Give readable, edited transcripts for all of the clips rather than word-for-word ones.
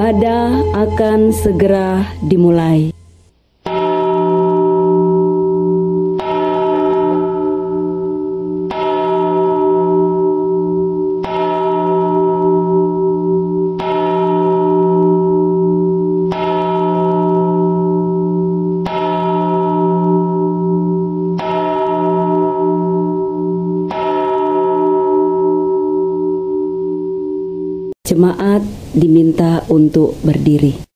Ibadah akan segera dimulai. Jemaat diminta untuk berdiri.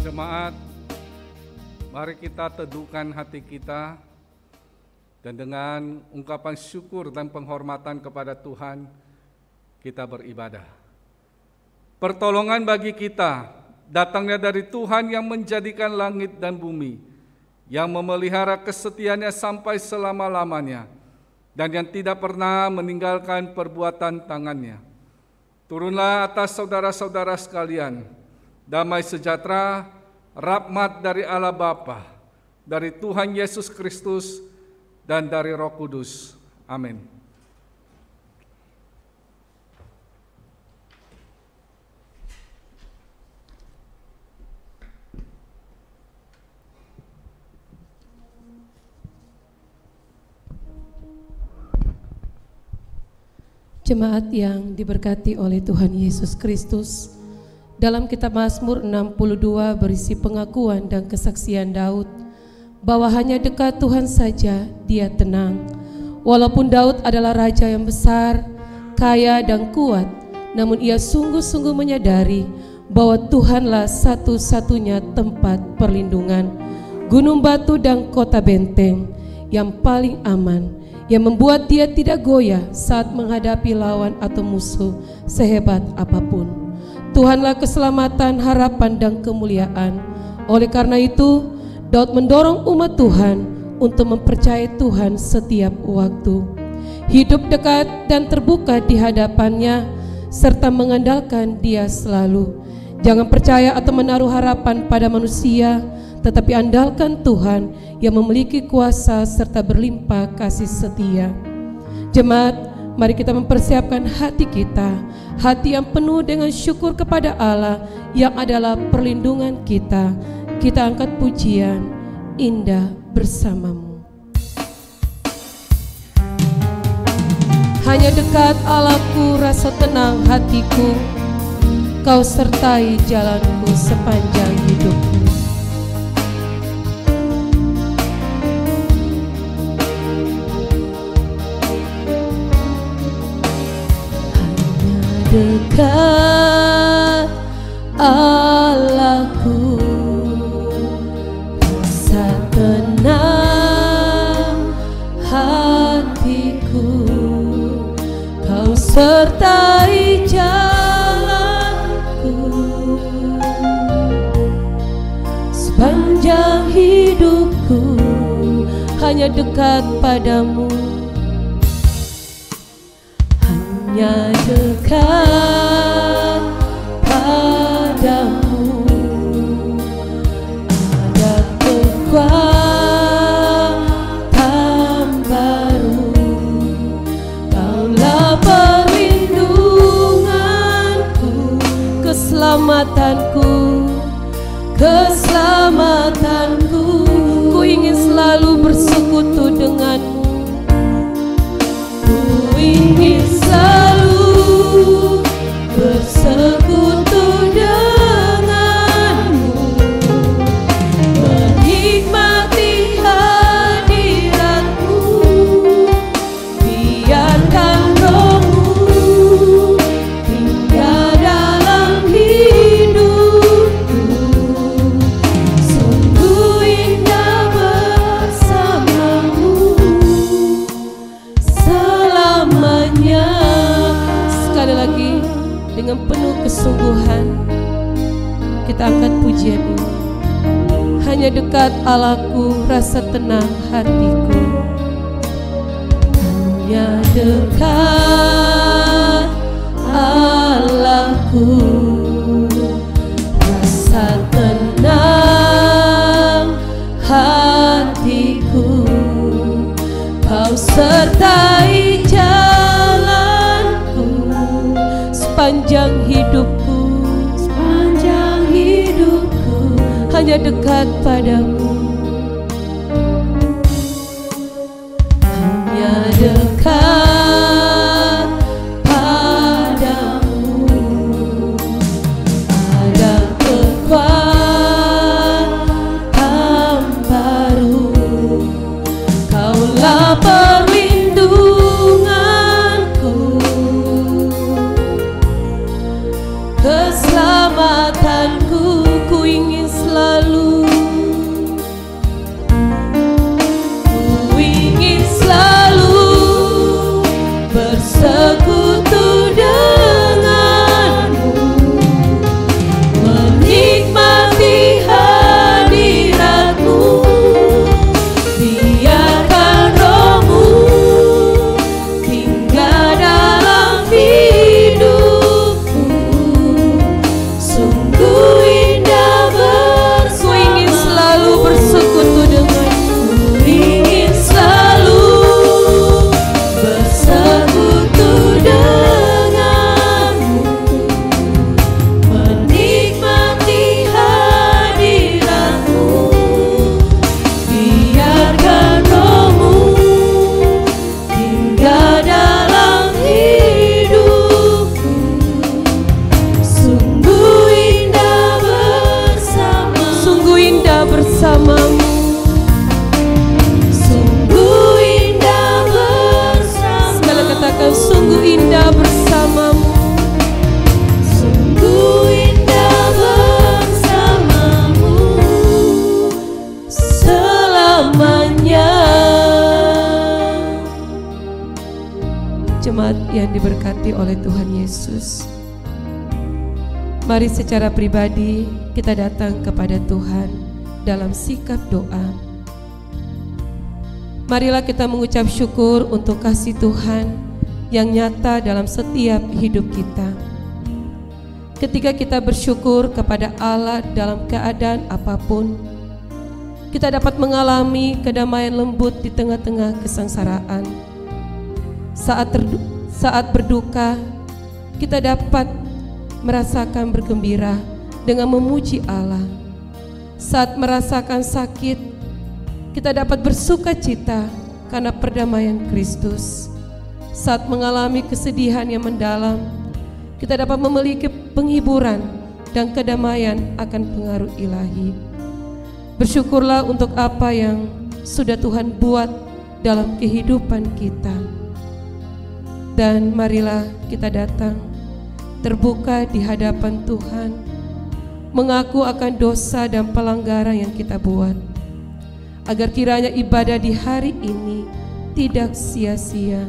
Jemaat, mari kita teduhkan hati kita dan dengan ungkapan syukur dan penghormatan kepada Tuhan, kita beribadah. Pertolongan bagi kita datangnya dari Tuhan yang menjadikan langit dan bumi, yang memelihara kesetiaannya sampai selama-lamanya, dan yang tidak pernah meninggalkan perbuatan tangannya. Turunlah atas saudara-saudara sekalian, damai sejahtera, rahmat dari Allah Bapa, dari Tuhan Yesus Kristus, dan dari Roh Kudus. Amin. Jemaat yang diberkati oleh Tuhan Yesus Kristus, dalam kitab Mazmur 62 berisi pengakuan dan kesaksian Daud bahwa hanya dekat Tuhan saja dia tenang. Walaupun Daud adalah raja yang besar, kaya dan kuat, namun ia sungguh-sungguh menyadari bahwa Tuhanlah satu-satunya tempat perlindungan, gunung batu dan kota benteng yang paling aman, yang membuat dia tidak goyah saat menghadapi lawan atau musuh sehebat apapun. Tuhanlah keselamatan, harapan, dan kemuliaan. Oleh karena itu, Daud mendorong umat Tuhan untuk mempercayai Tuhan setiap waktu, hidup dekat dan terbuka di hadapannya, serta mengandalkan Dia selalu. Jangan percaya atau menaruh harapan pada manusia, tetapi andalkan Tuhan yang memiliki kuasa serta berlimpah kasih setia. Jemaat, mari kita mempersiapkan hati kita, hati yang penuh dengan syukur kepada Allah yang adalah perlindungan kita. Kita angkat pujian indah bersamamu. Hanya dekat Allahku rasa tenang hatiku, Kau sertai jalanku sepanjang hidupku. Dekat Allahku rasa tenang hatiku, Kau sertai jalanku sepanjang hidupku. Hanya dekat padamu, hanya dekat padamu, ada kekuatan baru. Kaulah perlindunganku, keselamatanku, keselamatanku. Ku ingin selalu bersekutu denganmu, ku ingin hanya dekat Allahku, rasa tenang hatiku. Hanya dekat Allahku, rasa tenang hatiku. Kau sertai jalanku sepanjang hidupku, hanya dekat padamu, hanya dekat padamu. Ada kekuatan baru, Kaulah perlindunganku, keselamatanku. Ku ingin selalu bersekutu denganmu, menikmati hadiratmu. Biarkan rohmu tinggal dalam hidupku. Sungguh indah bersamamu. Ku ingin selalu bersekutu denganmu, ingin selalu bersekutu denganmu, menikmati hadiratmu. Biarkan rohmu tinggal dalam hidupku. Sungguh indah bersamamu, sungguh indah bersamamu. Sungguh indah bersamamu. Segala katakan sungguh indah bersamamu. Sungguh indah bersamamu selamanya. Jemaat yang diberkati oleh Tuhan Yesus, mari secara pribadi kita datang kepada Tuhan dalam sikap doa. Marilah kita mengucap syukur untuk kasih Tuhan yang nyata dalam setiap hidup kita. Ketika kita bersyukur kepada Allah dalam keadaan apapun, kita dapat mengalami kedamaian lembut di tengah-tengah kesengsaraan. Saat berduka, kita dapat merasakan bergembira dengan memuji Allah. Saat merasakan sakit, kita dapat bersuka cita karena perdamaian Kristus. Saat mengalami kesedihan yang mendalam, kita dapat memiliki penghiburan dan kedamaian akan pengaruh ilahi. Bersyukurlah untuk apa yang sudah Tuhan buat dalam kehidupan kita. Dan marilah kita datang terbuka di hadapan Tuhan, mengaku akan dosa dan pelanggaran yang kita buat, agar kiranya ibadah di hari ini tidak sia-sia,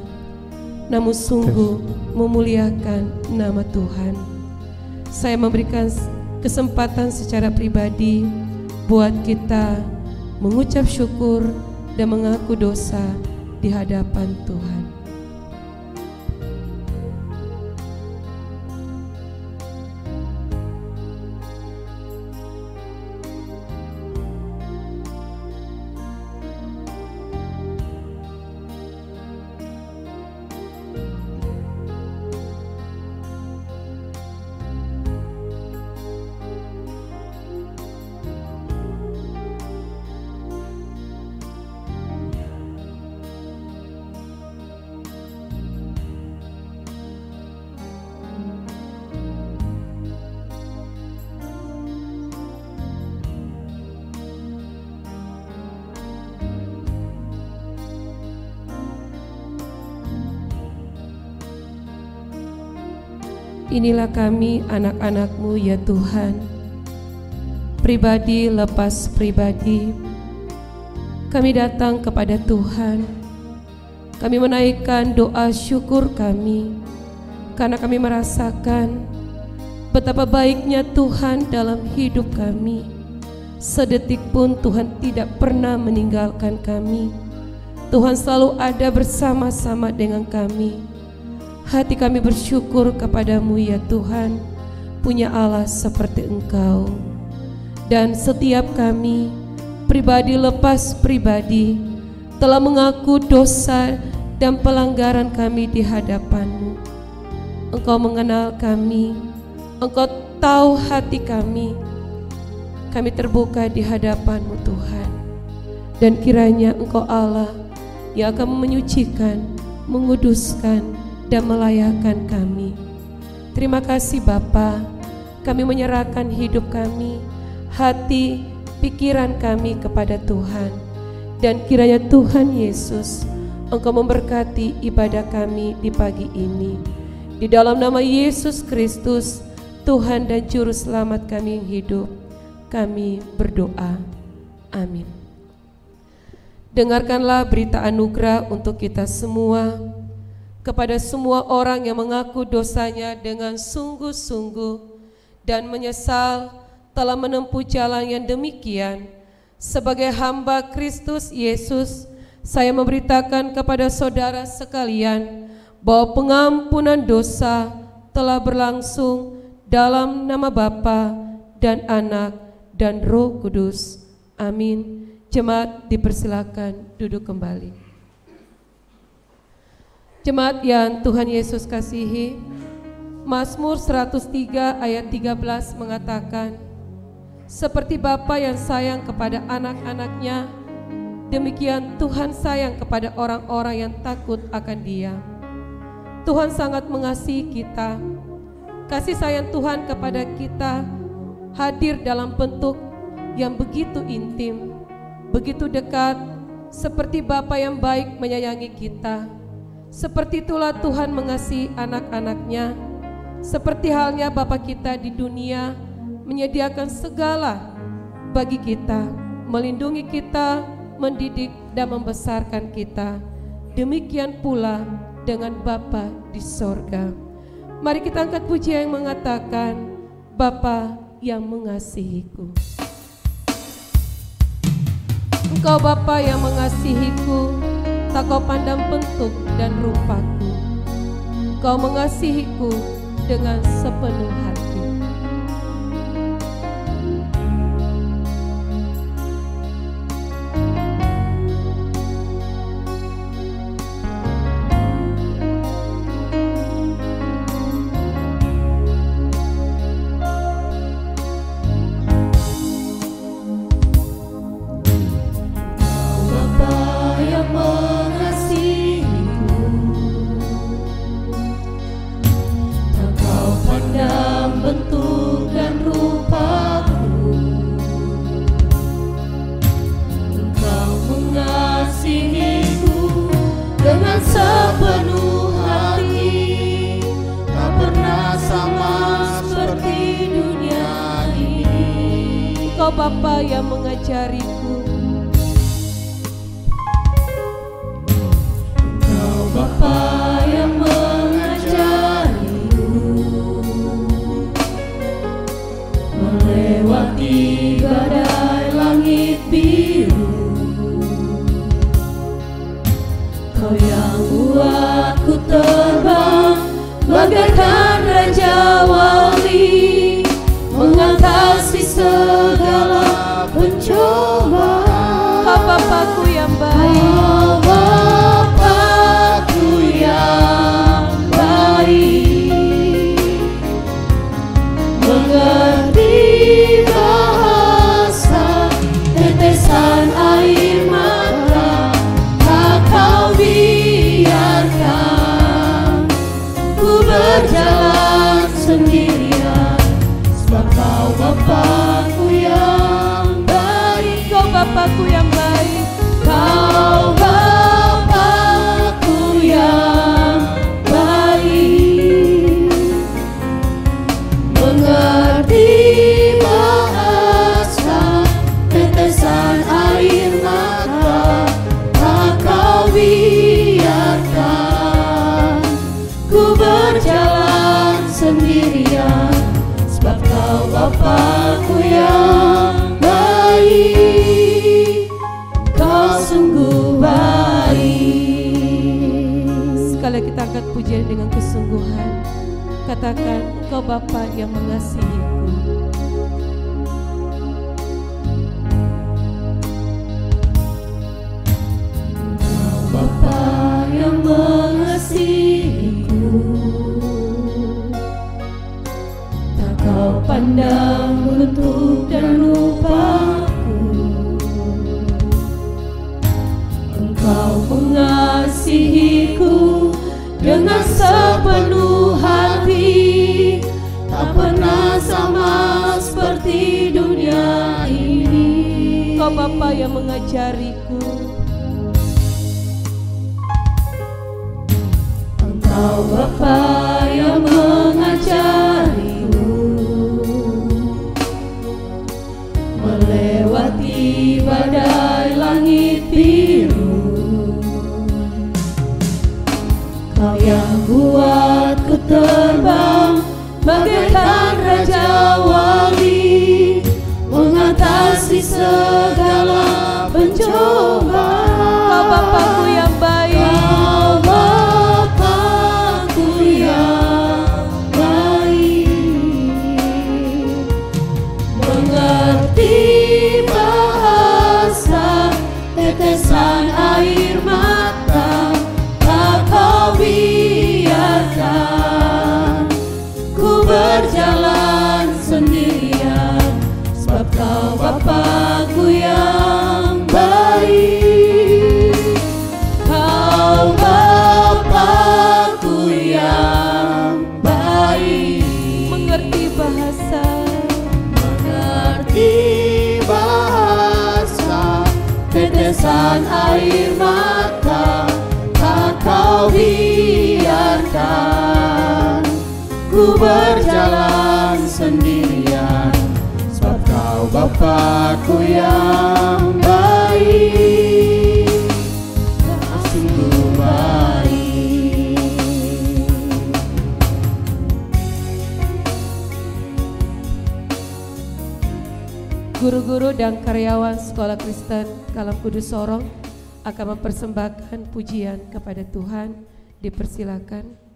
namun sungguh memuliakan nama Tuhan. Saya memberikan kesempatan secara pribadi buat kita mengucap syukur dan mengaku dosa di hadapan Tuhan. Inilah kami anak-anak-Mu ya Tuhan, pribadi lepas pribadi. Kami datang kepada Tuhan, kami menaikkan doa syukur kami, karena kami merasakan betapa baiknya Tuhan dalam hidup kami. Sedetik pun Tuhan tidak pernah meninggalkan kami. Tuhan selalu ada bersama-sama dengan kami. Hati kami bersyukur kepadamu ya Tuhan, punya Allah seperti Engkau. Dan setiap kami, pribadi lepas pribadi, telah mengaku dosa dan pelanggaran kami di hadapan-Mu. Engkau mengenal kami, Engkau tahu hati kami. Kami terbuka di hadapan-Mu Tuhan. Dan kiranya Engkau Allah yang akan menyucikan, menguduskan, dan melayakkan kami. Terima kasih Bapa, kami menyerahkan hidup kami, hati, pikiran kami kepada Tuhan. Dan kiranya Tuhan Yesus, Engkau memberkati ibadah kami di pagi ini. Di dalam nama Yesus Kristus, Tuhan dan Juru Selamat kami yang hidup, kami berdoa. Amin. Dengarkanlah berita anugerah untuk kita semua. Kepada semua orang yang mengaku dosanya dengan sungguh-sungguh dan menyesal telah menempuh jalan yang demikian, sebagai hamba Kristus Yesus, saya memberitakan kepada saudara sekalian bahwa pengampunan dosa telah berlangsung dalam nama Bapa dan Anak dan Roh Kudus. Amin. Jemaat dipersilakan duduk kembali. Jemaat yang Tuhan Yesus kasihi, Mazmur 103 ayat 13 mengatakan, seperti Bapa yang sayang kepada anak-anaknya, demikian Tuhan sayang kepada orang-orang yang takut akan Dia. Tuhan sangat mengasihi kita. Kasih sayang Tuhan kepada kita hadir dalam bentuk yang begitu intim, begitu dekat, seperti Bapa yang baik menyayangi kita. Seperti itulah Tuhan mengasihi anak-anaknya. Seperti halnya Bapa kita di dunia menyediakan segala bagi kita, melindungi kita, mendidik dan membesarkan kita. Demikian pula dengan Bapa di sorga. Mari kita angkat pujian yang mengatakan, Bapa yang mengasihiku. Engkau Bapa yang mengasihiku, tak kau pandang bentuk dan rupaku. Kau mengasihiku dengan sepenuh hati. Bapa yang mengajariku, Engkau Bapa yang mengajariku, melewati badai langit biru. Kau yang buatku terbang bagaikan Raja Wali, mengatasi segala pencobaan. pujian dengan kesungguhan. Katakan, Engkau Bapa yang mengasihiku. Engkau Bapa yang mengasihiku, tak Kau pandang bentuk dan rupaku. Engkau mengasihiku dengan sepenuh hati, tak pernah sama seperti dunia ini. Engkau Bapa yang mengajariku. Engkau Bapa yang mengajariku, melewati badai langit biru. Kau yang buatku terbang bagaikan Raja Wali, mengatasi segala pencobaan. Kau Bapakku yang baik. Kau Bapakku yang baik, mengerti bahasa tetesan air mata. Tak Kau biarkan ku berjalan sendirian, sebab Kau Bapakku yang baik. Kau Bapakku yang baik, Mengerti bahasa, mengerti bahasa tetesan air mata. Tak Kau biarkan ku berjalan sendirian, sebab Kau Bapakku yang baik, kasih-Mu baik. guru-guru dan karyawan Sekolah Kristen Kalam Kudus Sorong akan mempersembahkan pujian kepada Tuhan. Dipersilakan.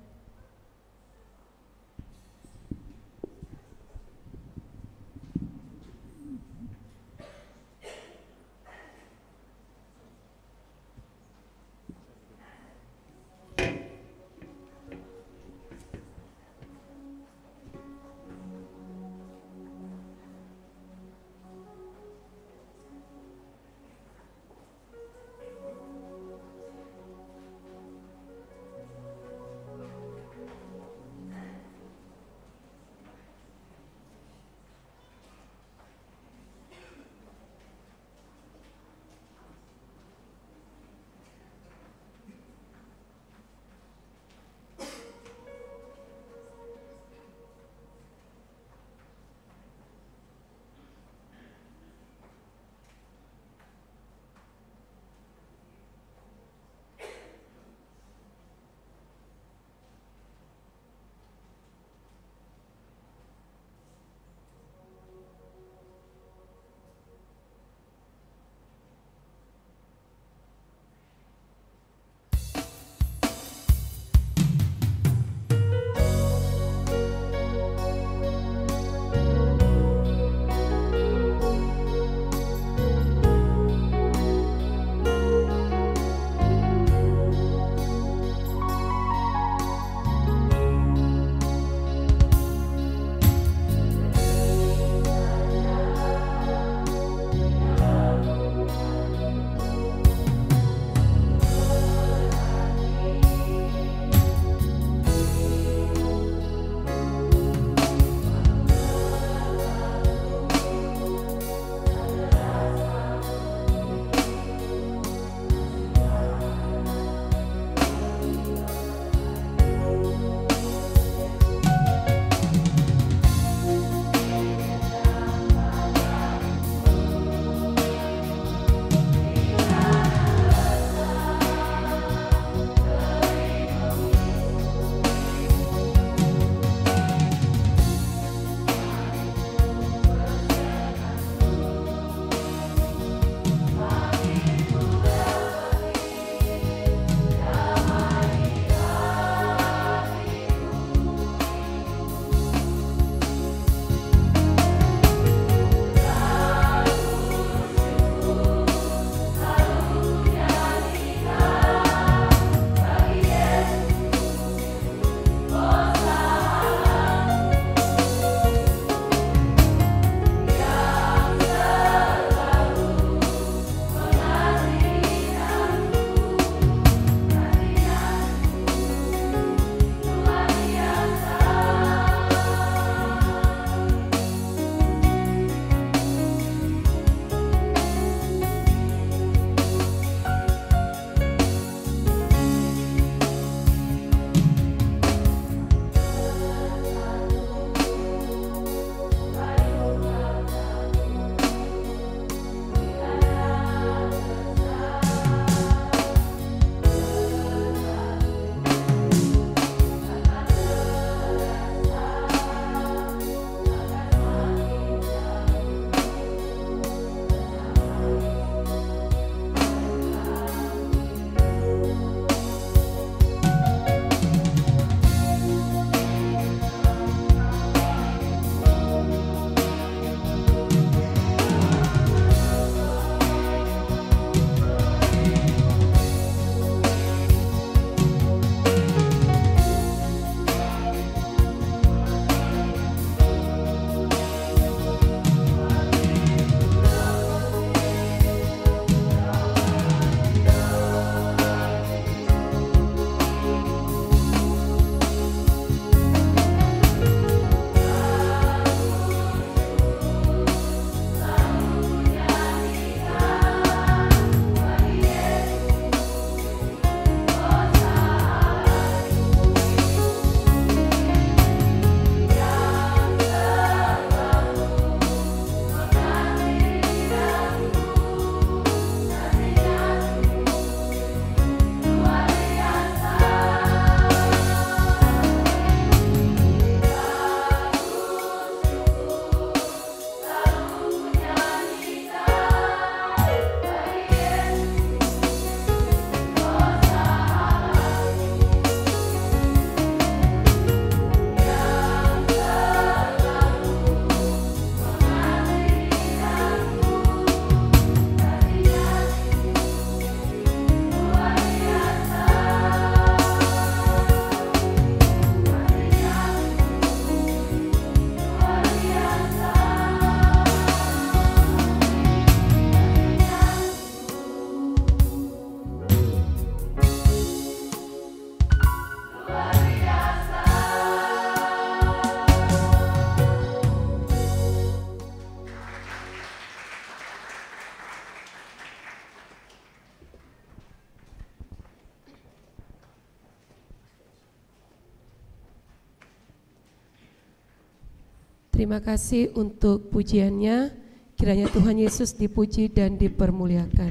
Terima kasih untuk pujiannya. Kiranya Tuhan Yesus dipuji dan dipermuliakan.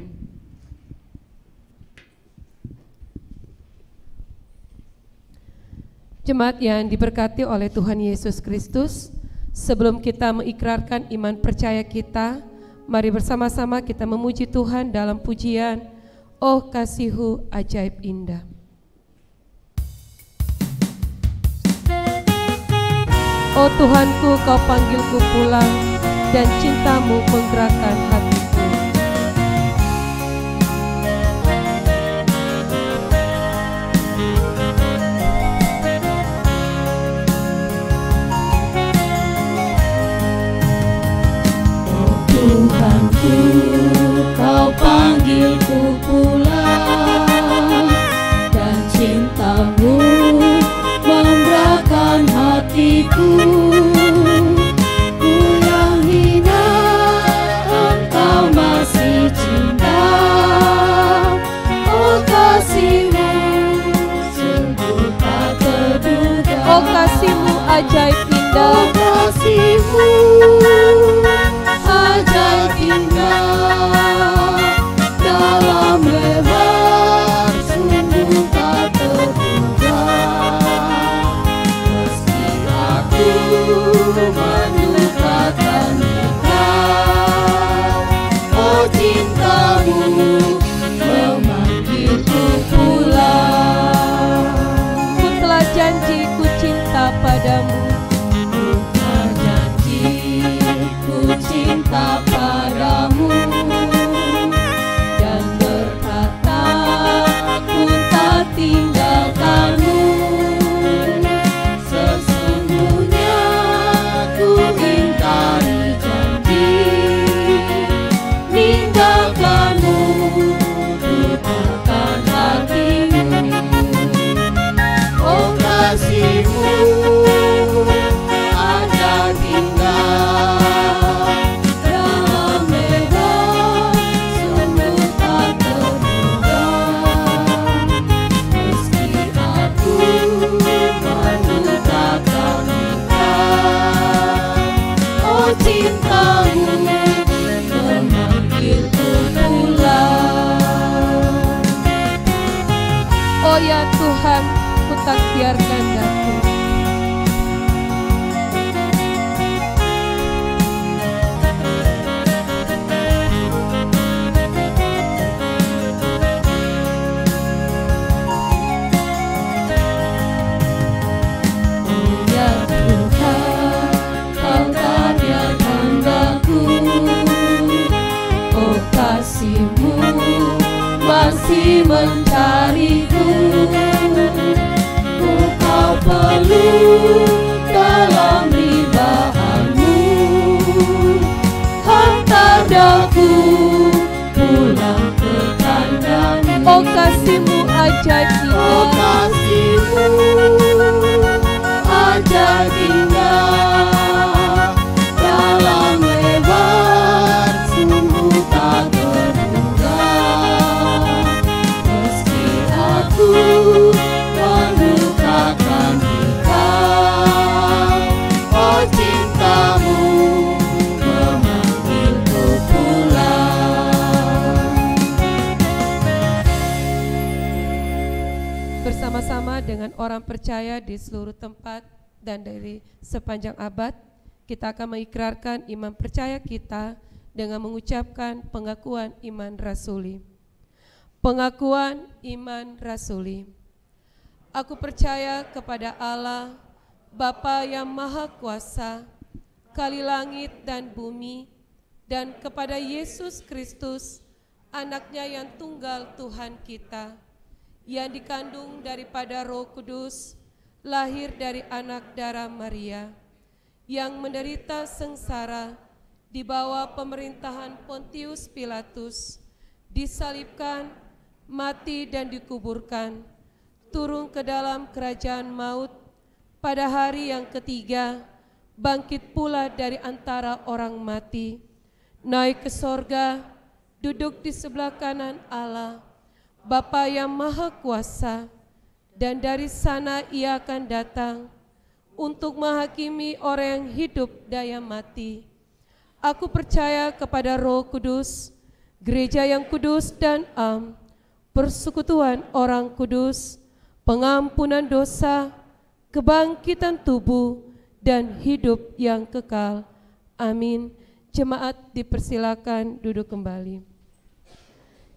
Jemaat yang diberkati oleh Tuhan Yesus Kristus, sebelum kita mengikrarkan iman percaya kita, mari bersama-sama kita memuji Tuhan dalam pujian Oh Kasih-Mu Ajaib Indah. Oh Tuhanku, Kau panggilku pulang, dan cinta-Mu menggerakkan hatiku. Oh Tuhanku, Kau panggilku pulang, dan cinta-Mu menggerakkan hatiku. Ku yang hina, Engkau masih cinta. Oh kasih-Mu sungguh tak terduga. Oh kasih-Mu ajaib indah. Oh kasih-Mu ajaib indah. Dalam lebar sungguh tak terduga. Meski aku melupakan Engkau, oh cinta-Mu memanggilku pulang. Ku telah janji ku cinta padamu. Ku telah janji ku cinta padamu, dan berkata ku tak tinggalkanmu. Sesungguhnya ku ingkari janji, ninggalkanmu, lupakan hatimu. Oh kasih-Mu ajaib indah. Dalam lebar sungguh tak terduga. Meski aku melupakan Engkau, oh cinta-Mu memanggilku pulang. Oh ya Tuhan, ku tak biarkan daku. Oh ya Tuhan, Kau tak biarkan daku. Oh kasih-Mu masih mencariku. Ku Kau peluk dalam libahan-Mu. Hantar daku pulang ke kandang-Mu. Oh kasih-Mu ajaib Oh indah. kasih-Mu ajaib indah. Dalam lebar sungguh tak terduga. Meski aku melupakan Engkau, oh cinta-Mu memanggilku pulang. Bersama-sama dengan orang percaya di seluruh tempat dan dari sepanjang abad, kita akan mengikrarkan iman percaya kita dengan mengucapkan pengakuan iman rasuli. Pengakuan iman rasuli. Aku percaya kepada Allah, Bapa yang Maha Kuasa, Kali langit dan bumi, dan kepada Yesus Kristus, Anak-Nya yang tunggal Tuhan kita, yang dikandung daripada Roh Kudus, lahir dari anak darah Maria, yang menderita sengsara di bawah pemerintahan Pontius Pilatus, disalibkan, mati dan dikuburkan, turun ke dalam kerajaan maut, pada hari yang ketiga bangkit pula dari antara orang mati, naik ke sorga, duduk di sebelah kanan Allah, Bapa yang Maha Kuasa, dan dari sana Ia akan datang untuk menghakimi orang yang hidup dan yang mati. Aku percaya kepada Roh Kudus, gereja yang kudus dan am, persekutuan orang kudus, pengampunan dosa, kebangkitan tubuh, dan hidup yang kekal. Amin. Jemaat dipersilakan duduk kembali.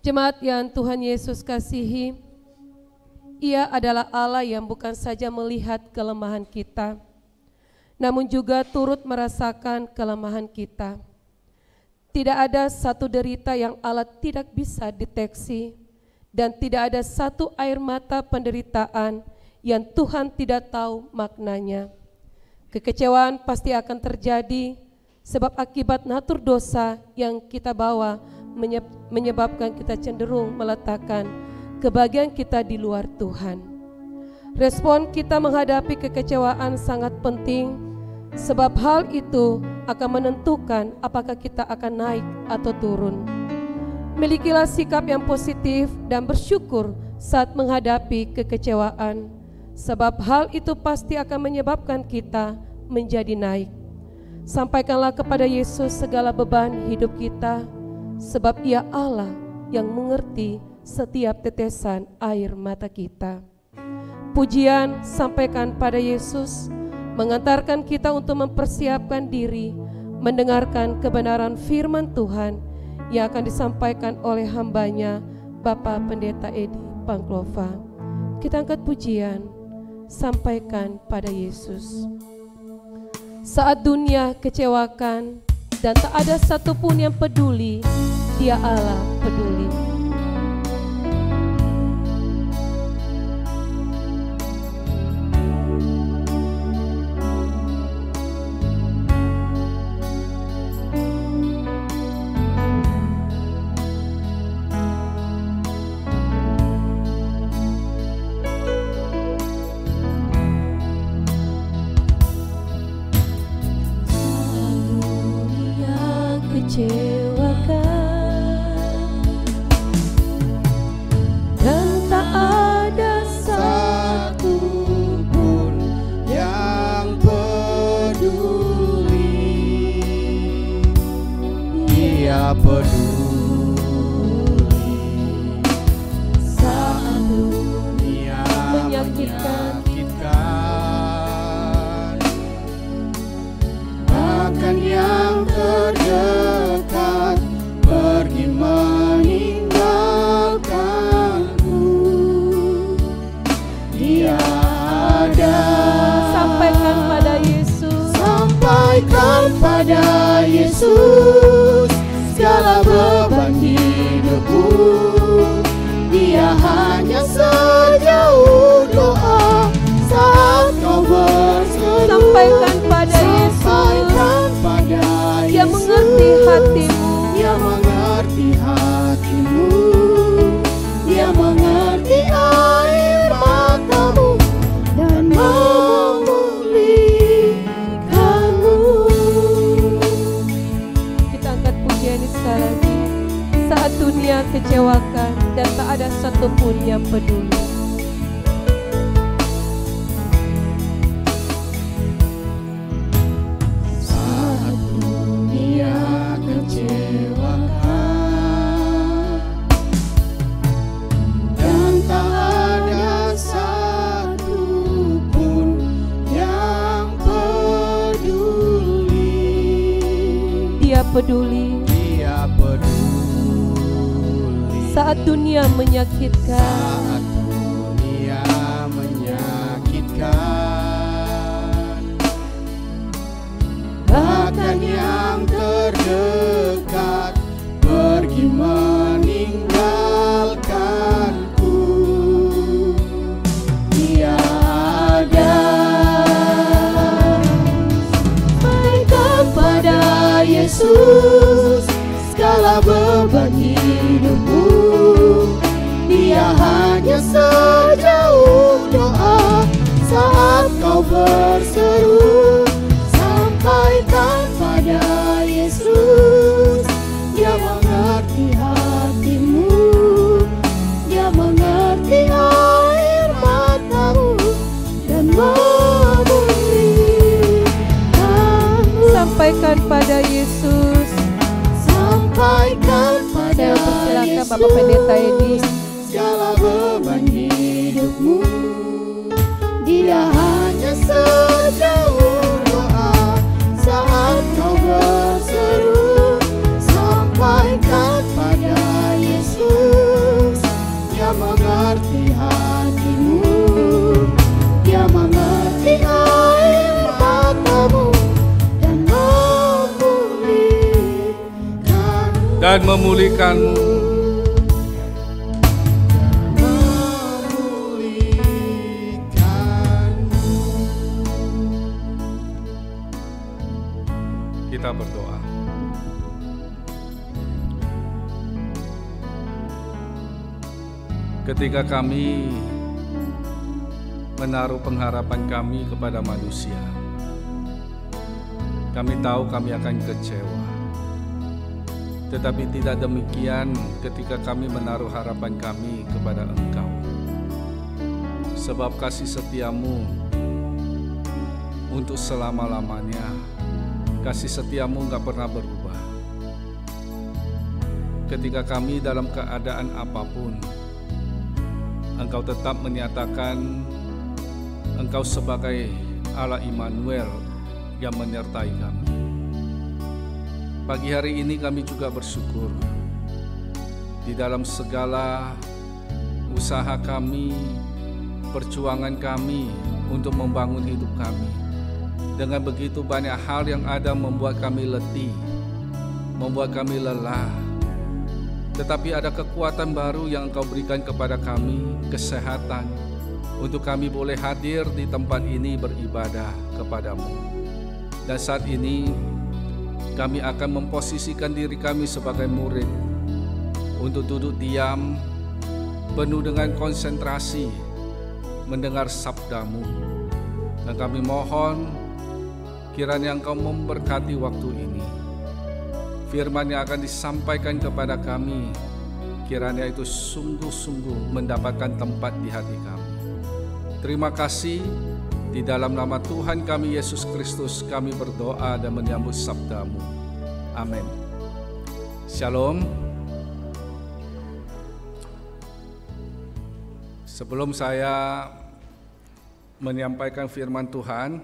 Jemaat yang Tuhan Yesus kasihi, Ia adalah Allah yang bukan saja melihat kelemahan kita, namun juga turut merasakan kelemahan kita. Tidak ada satu derita yang Allah tidak bisa deteksi, dan tidak ada satu air mata penderitaan yang Tuhan tidak tahu maknanya. Kekecewaan pasti akan terjadi, sebab akibat natur dosa yang kita bawa menyebabkan kita cenderung meletakkan kebahagiaan kita di luar Tuhan. Respon kita menghadapi kekecewaan sangat penting, sebab hal itu akan menentukan apakah kita akan naik atau turun. Milikilah sikap yang positif dan bersyukur saat menghadapi kekecewaan, sebab hal itu pasti akan menyebabkan kita menjadi naik. Sampaikanlah kepada Yesus segala beban hidup kita, sebab Ia Allah yang mengerti setiap tetesan air mata kita. Pujian sampaikan pada Yesus, mengantarkan kita untuk mempersiapkan diri, mendengarkan kebenaran firman Tuhan yang akan disampaikan oleh hambanya, Bapak Pendeta Edi Pangklova. Kita angkat pujian, sampaikan pada Yesus. Saat dunia kecewakan dan tak ada satupun yang peduli, Dia Allah peduli. Dan tak ada satu pun yang peduli. Dia peduli saat dunia menyakitkan, bahkan yang terdekat pergi meninggalkanku. Dia ada. Sampaikan pada Yesus, sampaikan pada Yesus segala beban hidupku. Dia hanya sejauh doa saat kau berseru. sampaikan pada Yesus, Sampaikan pada Dia Yesus, mengerti hatimu. Dia mengerti hatimu. Dia mengerti air matamu dan memulihkanmu. Kita angkat pujian ini sekali lagi. Saat dunia kecewakan dan tak ada satupun yang peduli. Saat dunia kecewakan dan tak ada satupun yang peduli. Dia peduli. Dia peduli Saat dunia menyakitkan, saat dunia menyakitkan, bahkan yang terdekat pergi meninggalkanku. Dia ada. Sampaikan pada Yesus segala beban hidupmu. Dia hanya sejauh doa saat kau berseru. Sampaikan pada Yesus, Dia mengerti hatimu. Bapak Pendeta Edi. Segala beban hidupmu, Dia hanya sejauh doa. Saat kau berseru, sampaikan pada Yesus. Dia mengerti hatimu, Dia mengerti air matamu, dan memulihkanmu. Kita berdoa. Ketika kami menaruh pengharapan kami kepada manusia, kami tahu kami akan kecewa. Tetapi tidak demikian ketika kami menaruh harapan kami kepada Engkau. Sebab kasih setiamu untuk selama-lamanya, kasih setiamu gak pernah berubah. Ketika kami dalam keadaan apapun, Engkau tetap menyatakan Engkau sebagai Allah Immanuel yang menyertai kami. Pagi hari ini kami juga bersyukur di dalam segala usaha kami, perjuangan kami untuk membangun hidup kami. Dengan begitu banyak hal yang ada membuat kami letih, membuat kami lelah. Tetapi ada kekuatan baru yang Engkau berikan kepada kami, kesehatan, untuk kami boleh hadir di tempat ini beribadah kepadamu. Dan saat ini kami akan memposisikan diri kami sebagai murid untuk duduk diam, penuh dengan konsentrasi, mendengar sabdamu. Dan kami mohon kiranya Engkau memberkati waktu ini. Firman yang akan disampaikan kepada kami, kiranya itu sungguh-sungguh mendapatkan tempat di hati kami. Terima kasih. Di dalam nama Tuhan kami Yesus Kristus kami berdoa dan menyambut sabdamu. Amin. Shalom. Sebelum saya menyampaikan firman Tuhan,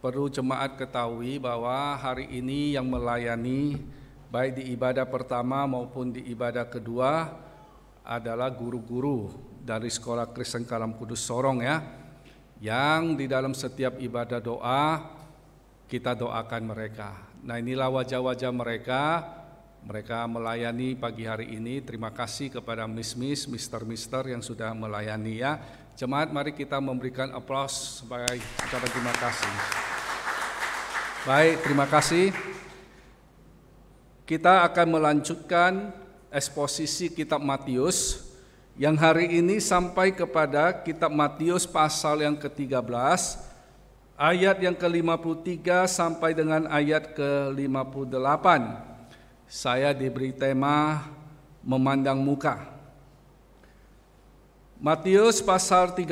perlu jemaat ketahui bahwa hari ini yang melayani baik di ibadah pertama maupun di ibadah kedua adalah guru-guru dari Sekolah Kristen Kalam Kudus Sorong ya. Yang di dalam setiap ibadah doa kita doakan mereka. Nah, inilah wajah-wajah mereka melayani pagi hari ini. Terima kasih kepada miss-miss, mister-mister yang sudah melayani ya. Jemaat, mari kita memberikan aplaus sebagai ucapan terima kasih. Baik, terima kasih. Kita akan melanjutkan eksposisi kitab Matius yang hari ini sampai kepada kitab Matius pasal yang ke-13, ayat yang ke-53 sampai dengan ayat ke-58. Saya diberi tema memandang muka. Matius pasal 13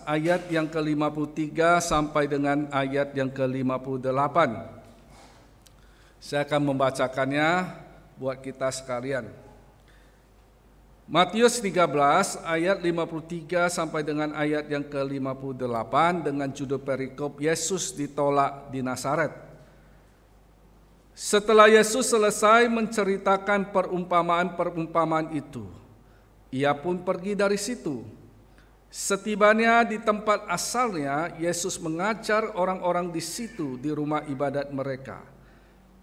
ayat yang ke-53 sampai dengan ayat yang ke-58. Saya akan membacakannya buat kita sekalian. Matius 13 ayat 53 sampai dengan ayat yang ke-58 dengan judul perikop Yesus ditolak di Nazaret. Setelah Yesus selesai menceritakan perumpamaan-perumpamaan itu, Ia pun pergi dari situ. Setibanya di tempat asalnya, Yesus mengajar orang-orang di situ di rumah ibadat mereka.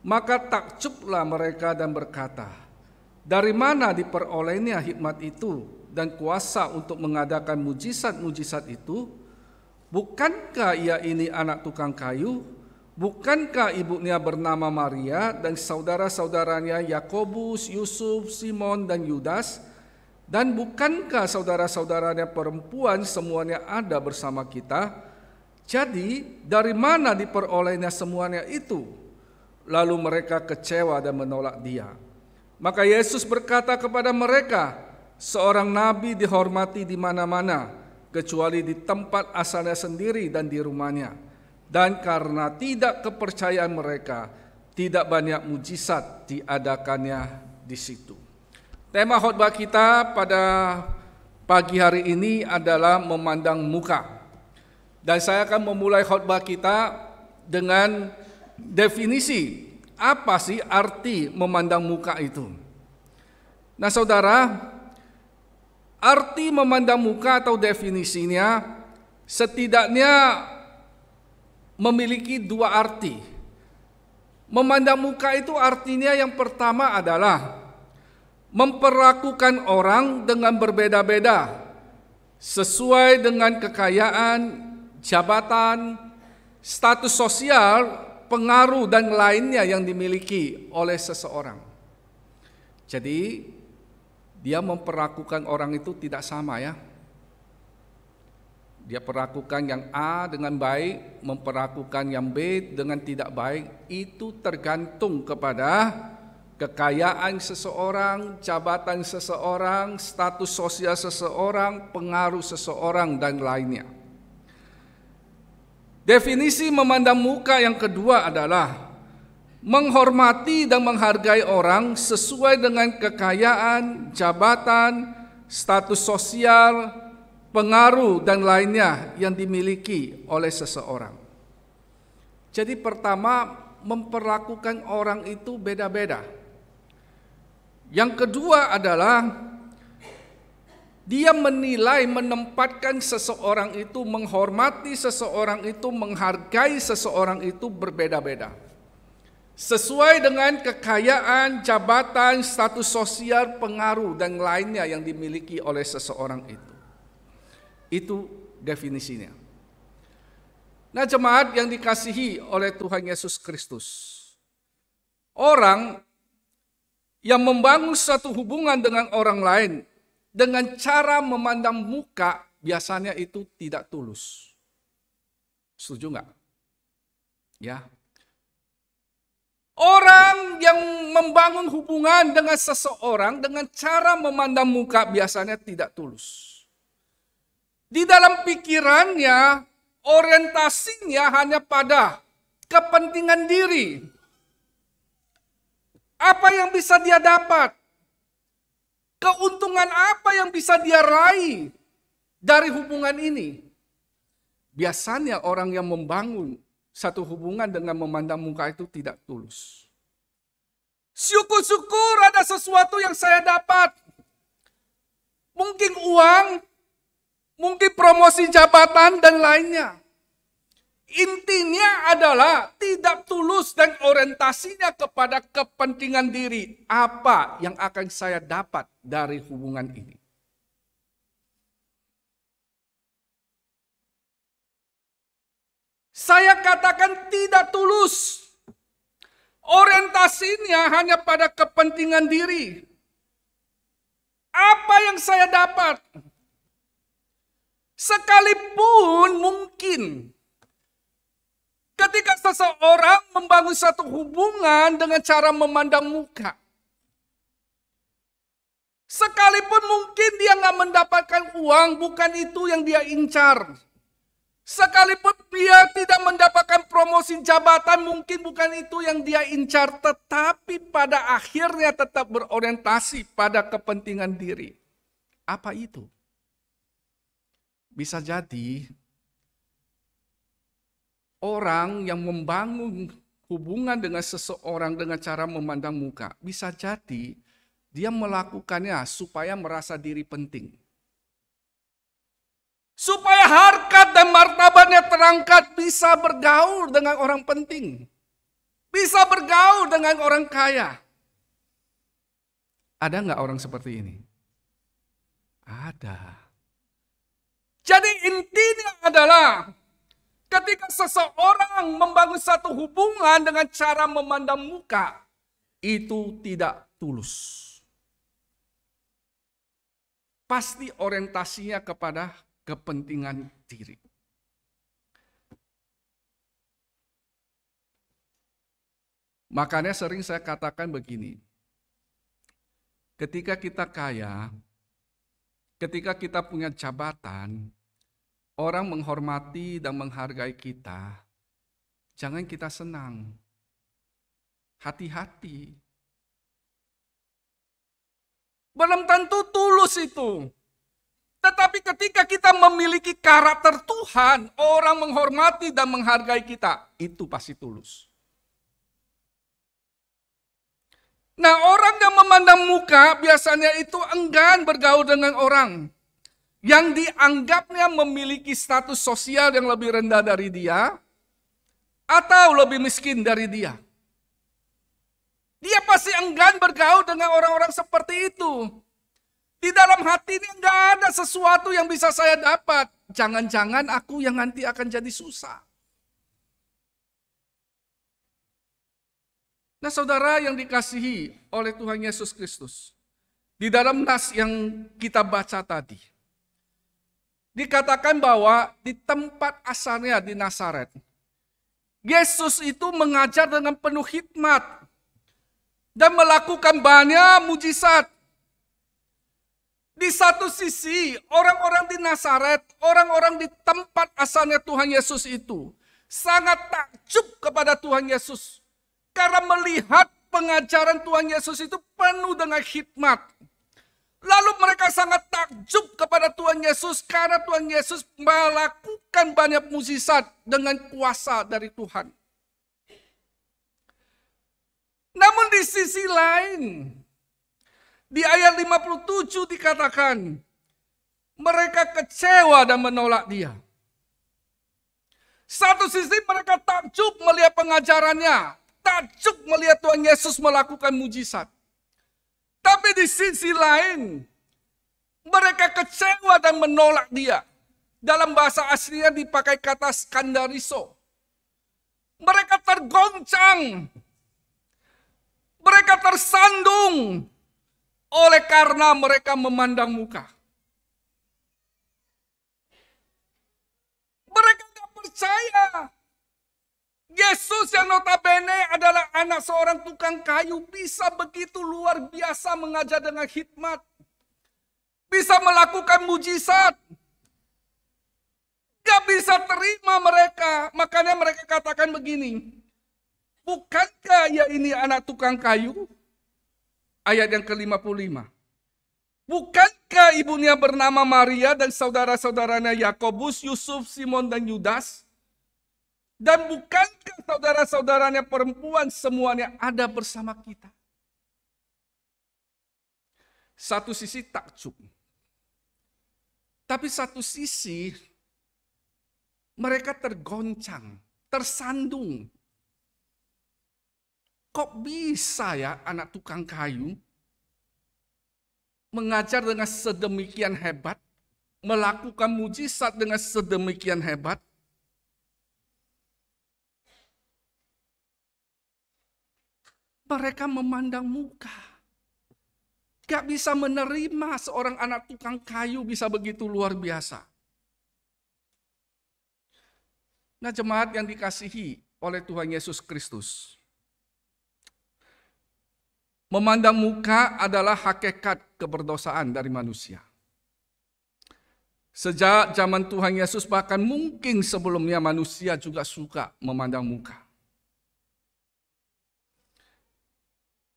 Maka takjublah mereka dan berkata, dari mana diperolehnya hikmat itu dan kuasa untuk mengadakan mujizat-mujizat itu? Bukankah ia ini anak tukang kayu? Bukankah ibunya bernama Maria dan saudara-saudaranya Yakobus, Yusuf, Simon, dan Yudas? Dan bukankah saudara-saudaranya perempuan semuanya ada bersama kita? Jadi dari mana diperolehnya semuanya itu? Lalu mereka kecewa dan menolak Dia. Maka Yesus berkata kepada mereka, seorang nabi dihormati di mana-mana, kecuali di tempat asalnya sendiri dan di rumahnya. Dan karena tidak kepercayaan mereka, tidak banyak mujizat diadakannya di situ. Tema khotbah kita pada pagi hari ini adalah memandang muka. Dan saya akan memulai khotbah kita dengan definisi apa sih arti memandang muka itu. Nah saudara, arti memandang muka atau definisinya setidaknya memiliki dua arti. Memandang muka itu artinya yang pertama adalah memperlakukan orang dengan berbeda-beda sesuai dengan kekayaan, jabatan, status sosial, pengaruh dan lainnya yang dimiliki oleh seseorang. Jadi dia memperlakukan orang itu tidak sama ya. Dia perlakukan yang A dengan baik, memperlakukan yang B dengan tidak baik, itu tergantung kepada kekayaan seseorang, jabatan seseorang, status sosial seseorang, pengaruh seseorang, dan lainnya. Definisi memandang muka yang kedua adalah menghormati dan menghargai orang sesuai dengan kekayaan, jabatan, status sosial, pengaruh, dan lainnya yang dimiliki oleh seseorang. Jadi pertama, memperlakukan orang itu beda-beda. Yang kedua adalah dia menilai, menempatkan seseorang itu, menghormati seseorang itu, menghargai seseorang itu berbeda-beda. Sesuai dengan kekayaan, jabatan, status sosial, pengaruh, dan lainnya yang dimiliki oleh seseorang itu. Itu definisinya. Nah jemaat yang dikasihi oleh Tuhan Yesus Kristus, orang yang membangun suatu hubungan dengan orang lain dengan cara memandang muka biasanya itu tidak tulus. Setuju nggak? Ya. Orang yang membangun hubungan dengan seseorang dengan cara memandang muka biasanya tidak tulus. Di dalam pikirannya, orientasinya hanya pada kepentingan diri. Apa yang bisa dia dapat? Keuntungan apa yang bisa dia raih dari hubungan ini? Biasanya orang yang membangun satu hubungan dengan memandang muka itu tidak tulus. Syukur-syukur ada sesuatu yang saya dapat. Mungkin uang, mungkin promosi jabatan dan lainnya. Intinya adalah tidak tulus dan orientasinya kepada kepentingan diri. Apa yang akan saya dapat dari hubungan ini? Saya katakan tidak tulus. Orientasinya hanya pada kepentingan diri. Apa yang saya dapat? Sekalipun mungkin ketika seseorang membangun satu hubungan dengan cara memandang muka, sekalipun mungkin dia nggak mendapatkan uang, bukan itu yang dia incar. Sekalipun dia tidak mendapatkan promosi jabatan, mungkin bukan itu yang dia incar. Tetapi pada akhirnya tetap berorientasi pada kepentingan diri. Apa itu? Bisa jadi orang yang membangun hubungan dengan seseorang dengan cara memandang muka, bisa jadi dia melakukannya supaya merasa diri penting. Supaya harkat dan martabatnya terangkat, bisa bergaul dengan orang penting. Bisa bergaul dengan orang kaya. Ada nggak orang seperti ini? Ada. Jadi intinya adalah ketika seseorang membangun satu hubungan dengan cara memandang muka, itu tidak tulus. Pasti orientasinya kepada kepentingan diri. Makanya sering saya katakan begini, ketika kita kaya, ketika kita punya jabatan, orang menghormati dan menghargai kita, jangan kita senang. Hati-hati. Belum tentu tulus itu. Tetapi ketika kita memiliki karakter Tuhan, orang menghormati dan menghargai kita, itu pasti tulus. Nah, orang yang memandang muka biasanya itu enggan bergaul dengan orang yang dianggapnya memiliki status sosial yang lebih rendah dari dia atau lebih miskin dari dia. Dia pasti enggan bergaul dengan orang-orang seperti itu. Di dalam hati ini enggak ada sesuatu yang bisa saya dapat. Jangan-jangan aku yang nanti akan jadi susah. Nah, saudara yang dikasihi oleh Tuhan Yesus Kristus, di dalam nas yang kita baca tadi, dikatakan bahwa di tempat asalnya di Nazaret, Yesus itu mengajar dengan penuh hikmat dan melakukan banyak mujizat. Di satu sisi, orang-orang di Nazaret, orang-orang di tempat asalnya Tuhan Yesus itu sangat takjub kepada Tuhan Yesus. Karena melihat pengajaran Tuhan Yesus itu penuh dengan hikmat. Lalu mereka sangat takjub kepada Tuhan Yesus karena Tuhan Yesus melakukan banyak mukjizat dengan kuasa dari Tuhan. Namun di sisi lain, di ayat 57 dikatakan, mereka kecewa dan menolak dia. Satu sisi mereka takjub melihat pengajarannya, takjub melihat Tuhan Yesus melakukan mujizat. Tapi di sisi lain, mereka kecewa dan menolak dia. Dalam bahasa aslinya dipakai kata skandariso. Mereka tergoncang, mereka tersandung, oleh karena mereka memandang muka. Mereka tidak percaya. Yesus yang notabene adalah anak seorang tukang kayu bisa begitu luar biasa mengajar dengan hikmat. Bisa melakukan mujizat. Gak bisa terima mereka. Makanya mereka katakan begini. Bukankah ya ini anak tukang kayu? Ayat yang ke-55. Bukankah ibunya bernama Maria dan saudara-saudaranya Yakobus, Yusuf, Simon, dan Yudas? Dan bukankah saudara-saudaranya perempuan semuanya ada bersama kita? Satu sisi takjub. Tapi satu sisi mereka tergoncang, tersandung. Kok bisa ya anak tukang kayu mengajar dengan sedemikian hebat, melakukan mujizat dengan sedemikian hebat? Mereka memandang muka. Gak bisa menerima seorang anak tukang kayu bisa begitu luar biasa. Nah, jemaat yang dikasihi oleh Tuhan Yesus Kristus, memandang muka adalah hakikat keberdosaan dari manusia. Sejak zaman Tuhan Yesus, bahkan mungkin sebelumnya manusia juga suka memandang muka.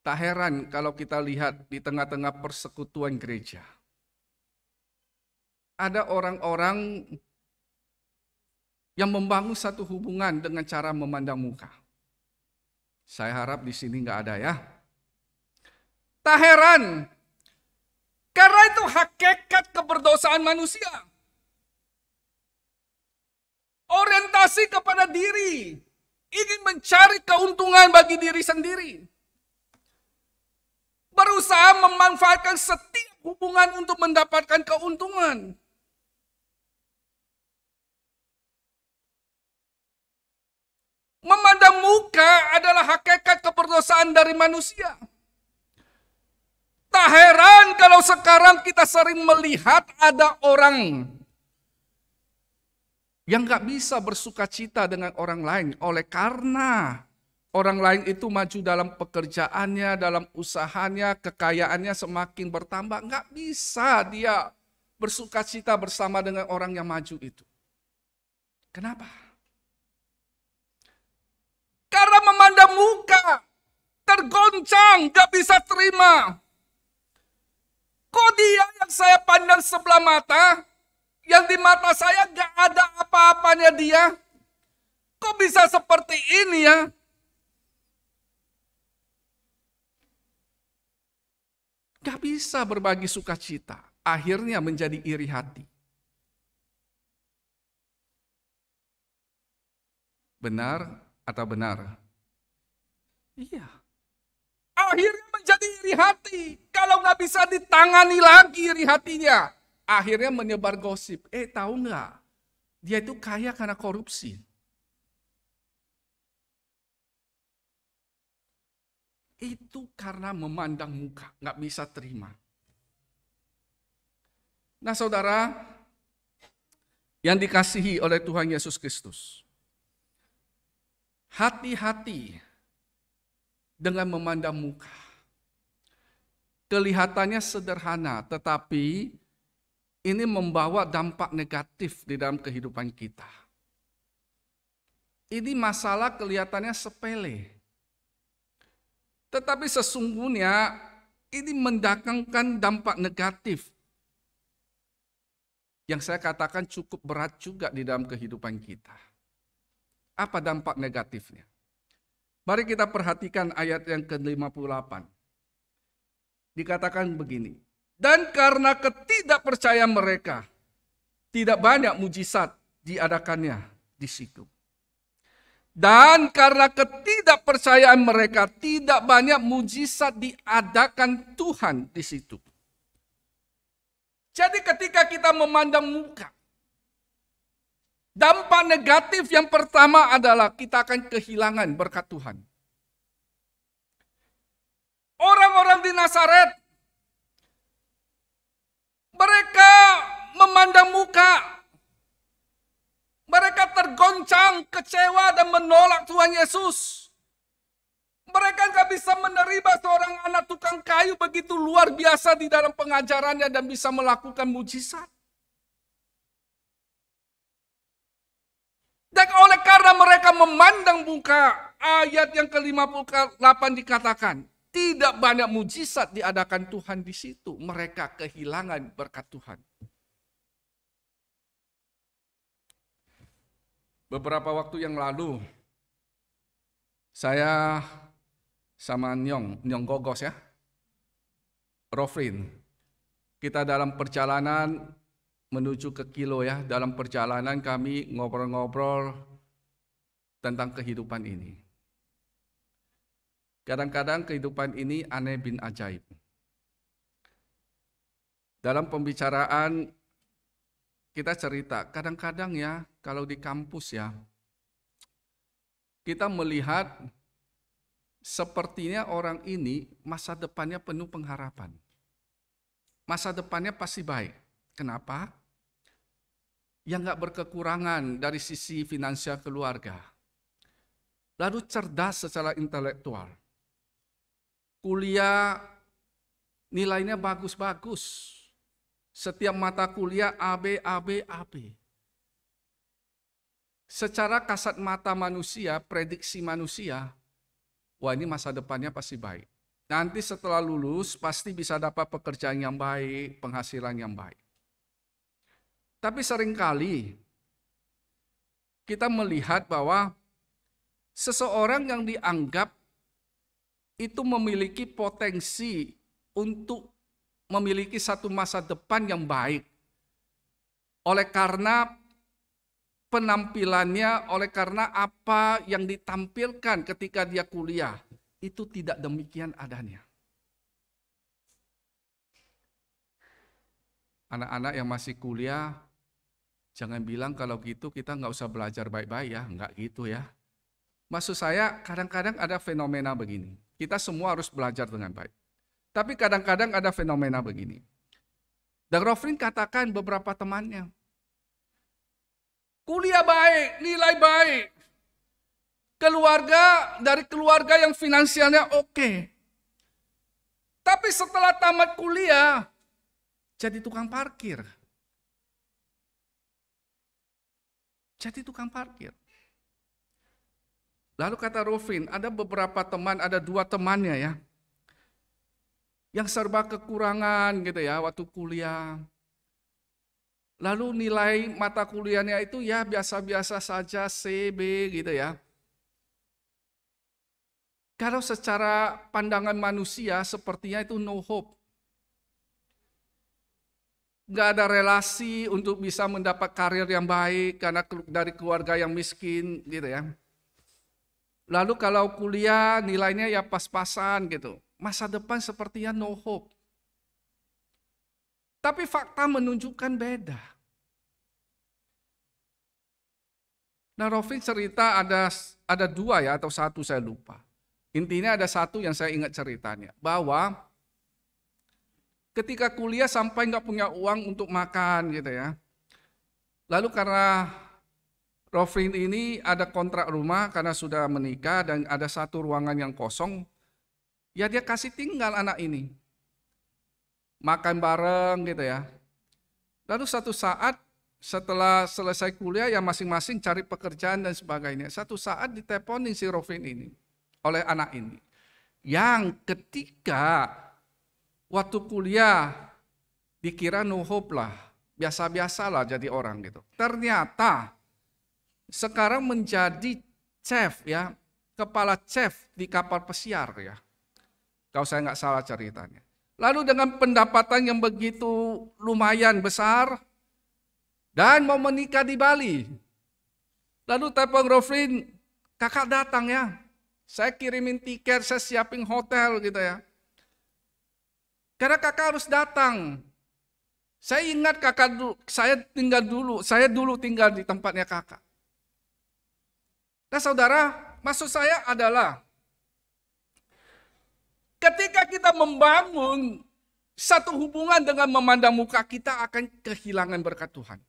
Tak heran kalau kita lihat di tengah-tengah persekutuan gereja, ada orang-orang yang membangun satu hubungan dengan cara memandang muka. Saya harap di sini nggak ada ya. Tak heran, karena itu hakikat keberdosaan manusia. Orientasi kepada diri, ingin mencari keuntungan bagi diri sendiri. Berusaha memanfaatkan setiap hubungan untuk mendapatkan keuntungan. Memandang muka adalah hakikat keberdosaan dari manusia. Tak heran kalau sekarang kita sering melihat ada orang yang gak bisa bersuka cita dengan orang lain oleh karena orang lain itu maju dalam pekerjaannya, dalam usahanya, kekayaannya semakin bertambah. Gak bisa dia bersuka cita bersama dengan orang yang maju itu. Kenapa? Karena memandang muka, tergoncang, gak bisa terima. Kok dia yang saya pandang sebelah mata, yang di mata saya gak ada apa-apanya dia? Kok bisa seperti ini ya? Gak bisa berbagi sukacita. Akhirnya menjadi iri hati. Benar atau benar? Iya. Akhirnya menjadi iri hati. Kalau nggak bisa ditangani lagi iri hatinya, akhirnya menyebar gosip. Tahu nggak? Dia itu kaya karena korupsi. Itu karena memandang muka, nggak bisa terima. Nah saudara, yang dikasihi oleh Tuhan Yesus Kristus, hati-hati dengan memandang muka. Kelihatannya sederhana, tetapi ini membawa dampak negatif di dalam kehidupan kita. Ini masalah kelihatannya sepele. Tetapi sesungguhnya ini mendatangkan dampak negatif. Yang saya katakan cukup berat juga di dalam kehidupan kita. Apa dampak negatifnya? Mari kita perhatikan ayat yang ke-58. Dikatakan begini, dan karena ketidakpercayaan mereka, tidak banyak mujizat diadakannya di situ. Dan karena ketidakpercayaan mereka, tidak banyak mujizat diadakan Tuhan di situ. Jadi ketika kita memandang muka, dampak negatif yang pertama adalah kita akan kehilangan berkat Tuhan. Orang-orang di Nazaret, mereka memandang muka. Mereka tergoncang, kecewa dan menolak Tuhan Yesus. Mereka nggak bisa menerima seorang anak tukang kayu begitu luar biasa di dalam pengajarannya dan bisa melakukan mujizat. Dan oleh karena mereka memandang muka, ayat yang ke-58 dikatakan, tidak banyak mujizat diadakan Tuhan di situ. Mereka kehilangan berkat Tuhan. Beberapa waktu yang lalu, saya sama Nyong Gogos ya, Rofrin, kita dalam perjalanan menuju ke Kilo ya, dalam perjalanan kami ngobrol-ngobrol tentang kehidupan ini. Kadang-kadang kehidupan ini aneh bin ajaib. Dalam pembicaraan kita cerita, kadang-kadang ya kalau di kampus ya, kita melihat sepertinya orang ini masa depannya penuh pengharapan. Masa depannya pasti baik. Kenapa? Yang nggak berkekurangan dari sisi finansial keluarga. Lalu cerdas secara intelektual. Kuliah nilainya bagus-bagus. Setiap mata kuliah AB. Secara kasat mata manusia, prediksi manusia, wah ini masa depannya pasti baik. Nanti setelah lulus pasti bisa dapat pekerjaan yang baik, penghasilan yang baik. Tapi seringkali kita melihat bahwa seseorang yang dianggap itu memiliki potensi untuk memiliki satu masa depan yang baik. Oleh karena penampilannya, oleh karena apa yang ditampilkan ketika dia kuliah, itu tidak demikian adanya. Anak-anak yang masih kuliah, jangan bilang kalau gitu kita nggak usah belajar baik-baik ya, nggak gitu ya. Maksud saya kadang-kadang ada fenomena begini, kita semua harus belajar dengan baik. Tapi kadang-kadang ada fenomena begini. Dan Rofrin katakan beberapa temannya, kuliah baik, nilai baik, dari keluarga yang finansialnya oke. Tapi setelah tamat kuliah, jadi tukang parkir. Jadi tukang parkir. Lalu kata Rofin, ada beberapa teman, ada 2 temannya ya. yang serba kekurangan gitu ya waktu kuliah. Lalu nilai mata kuliahnya itu ya biasa-biasa saja, C, B gitu ya. Kalau secara pandangan manusia sepertinya itu no hope. Nggak ada relasi untuk bisa mendapat karir yang baik karena dari keluarga yang miskin gitu ya. Lalu kalau kuliah nilainya ya pas-pasan gitu. Masa depan sepertinya no hope. Tapi fakta menunjukkan beda. Nah, Rofin cerita ada dua ya atau satu saya lupa. Intinya ada satu yang saya ingat ceritanya. Bahwa ketika kuliah sampai nggak punya uang untuk makan gitu ya. Lalu karena Rofin ini ada kontrak rumah karena sudah menikah dan ada satu ruangan yang kosong. Ya dia kasih tinggal anak ini. Makan bareng gitu ya. Lalu satu saat setelah selesai kuliah ya masing-masing cari pekerjaan dan sebagainya. Satu saat diteleponin si Rofin ini oleh anak ini. Yang ketika waktu kuliah dikira no hope lah, biasa-biasalah jadi orang gitu. Ternyata sekarang menjadi chef ya, kepala chef di kapal pesiar ya. Kalau saya nggak salah ceritanya. Lalu dengan pendapatan yang begitu lumayan besar dan mau menikah di Bali. Lalu telepon Rofin, kakak datang ya. Saya kirimin tiket, saya siapin hotel gitu ya. Karena kakak harus datang. Saya ingat kakak dulu, saya dulu tinggal di tempatnya kakak. Nah saudara, maksud saya adalah ketika kita membangun satu hubungan dengan memandang muka, kita akan kehilangan berkat Tuhan.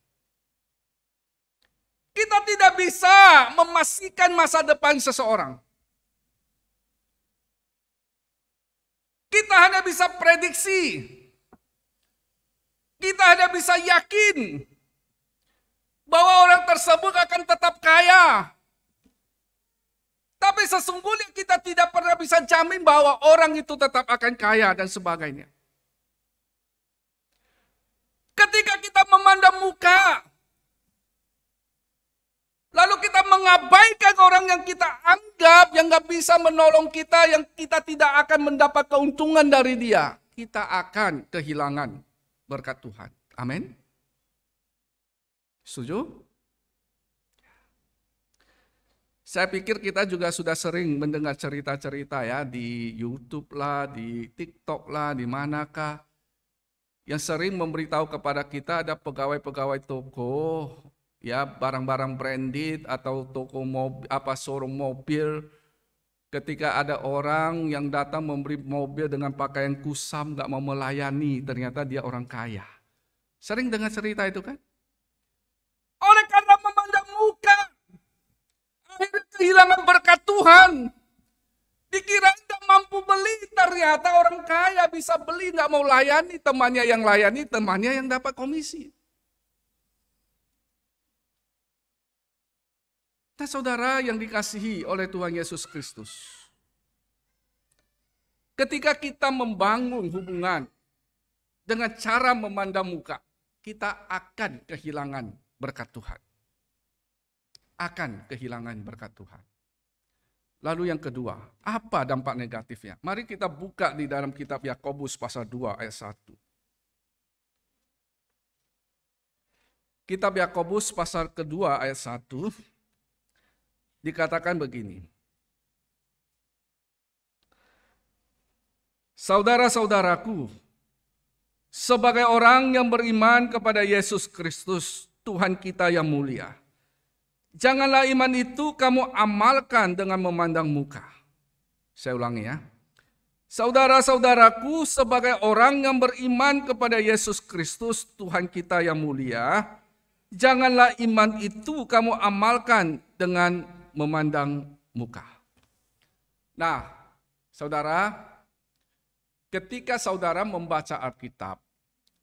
Kita tidak bisa memastikan masa depan seseorang. Kita hanya bisa prediksi. Kita hanya bisa yakin bahwa orang tersebut akan tetap kaya. Tapi sesungguhnya kita tidak pernah bisa jamin bahwa orang itu tetap akan kaya dan sebagainya. Ketika kita memandang muka, lalu kita mengabaikan orang yang kita anggap yang gak bisa menolong kita, yang kita tidak akan mendapat keuntungan dari dia, kita akan kehilangan berkat Tuhan. Amin. Setuju? Saya pikir kita juga sudah sering mendengar cerita-cerita ya di YouTube lah, di TikTok lah, di manakah yang sering memberitahu kepada kita ada pegawai-pegawai toko, ya barang-barang branded atau toko mobil, showroom mobil. Ketika ada orang yang datang memberi mobil dengan pakaian kusam, nggak mau melayani, ternyata dia orang kaya. Sering dengar cerita itu kan? Oleh karena memandang muka, akhirnya kehilangan berkat Tuhan. Dikira nggak mampu beli, ternyata orang kaya bisa beli, nggak mau layani, temannya yang dapat komisi. Nah saudara yang dikasihi oleh Tuhan Yesus Kristus, ketika kita membangun hubungan dengan cara memandang muka, kita akan kehilangan berkat Tuhan. Akan kehilangan berkat Tuhan. Lalu yang kedua, apa dampak negatifnya? Mari kita buka di dalam kitab Yakobus pasal 2 ayat 1. Kitab Yakobus pasal kedua ayat 1 dikatakan begini. Saudara-saudaraku, sebagai orang yang beriman kepada Yesus Kristus, Tuhan kita yang mulia, janganlah iman itu kamu amalkan dengan memandang muka. Saya ulangi ya. Saudara-saudaraku, sebagai orang yang beriman kepada Yesus Kristus, Tuhan kita yang mulia, janganlah iman itu kamu amalkan dengan memandang muka. Nah, saudara, ketika saudara membaca Alkitab,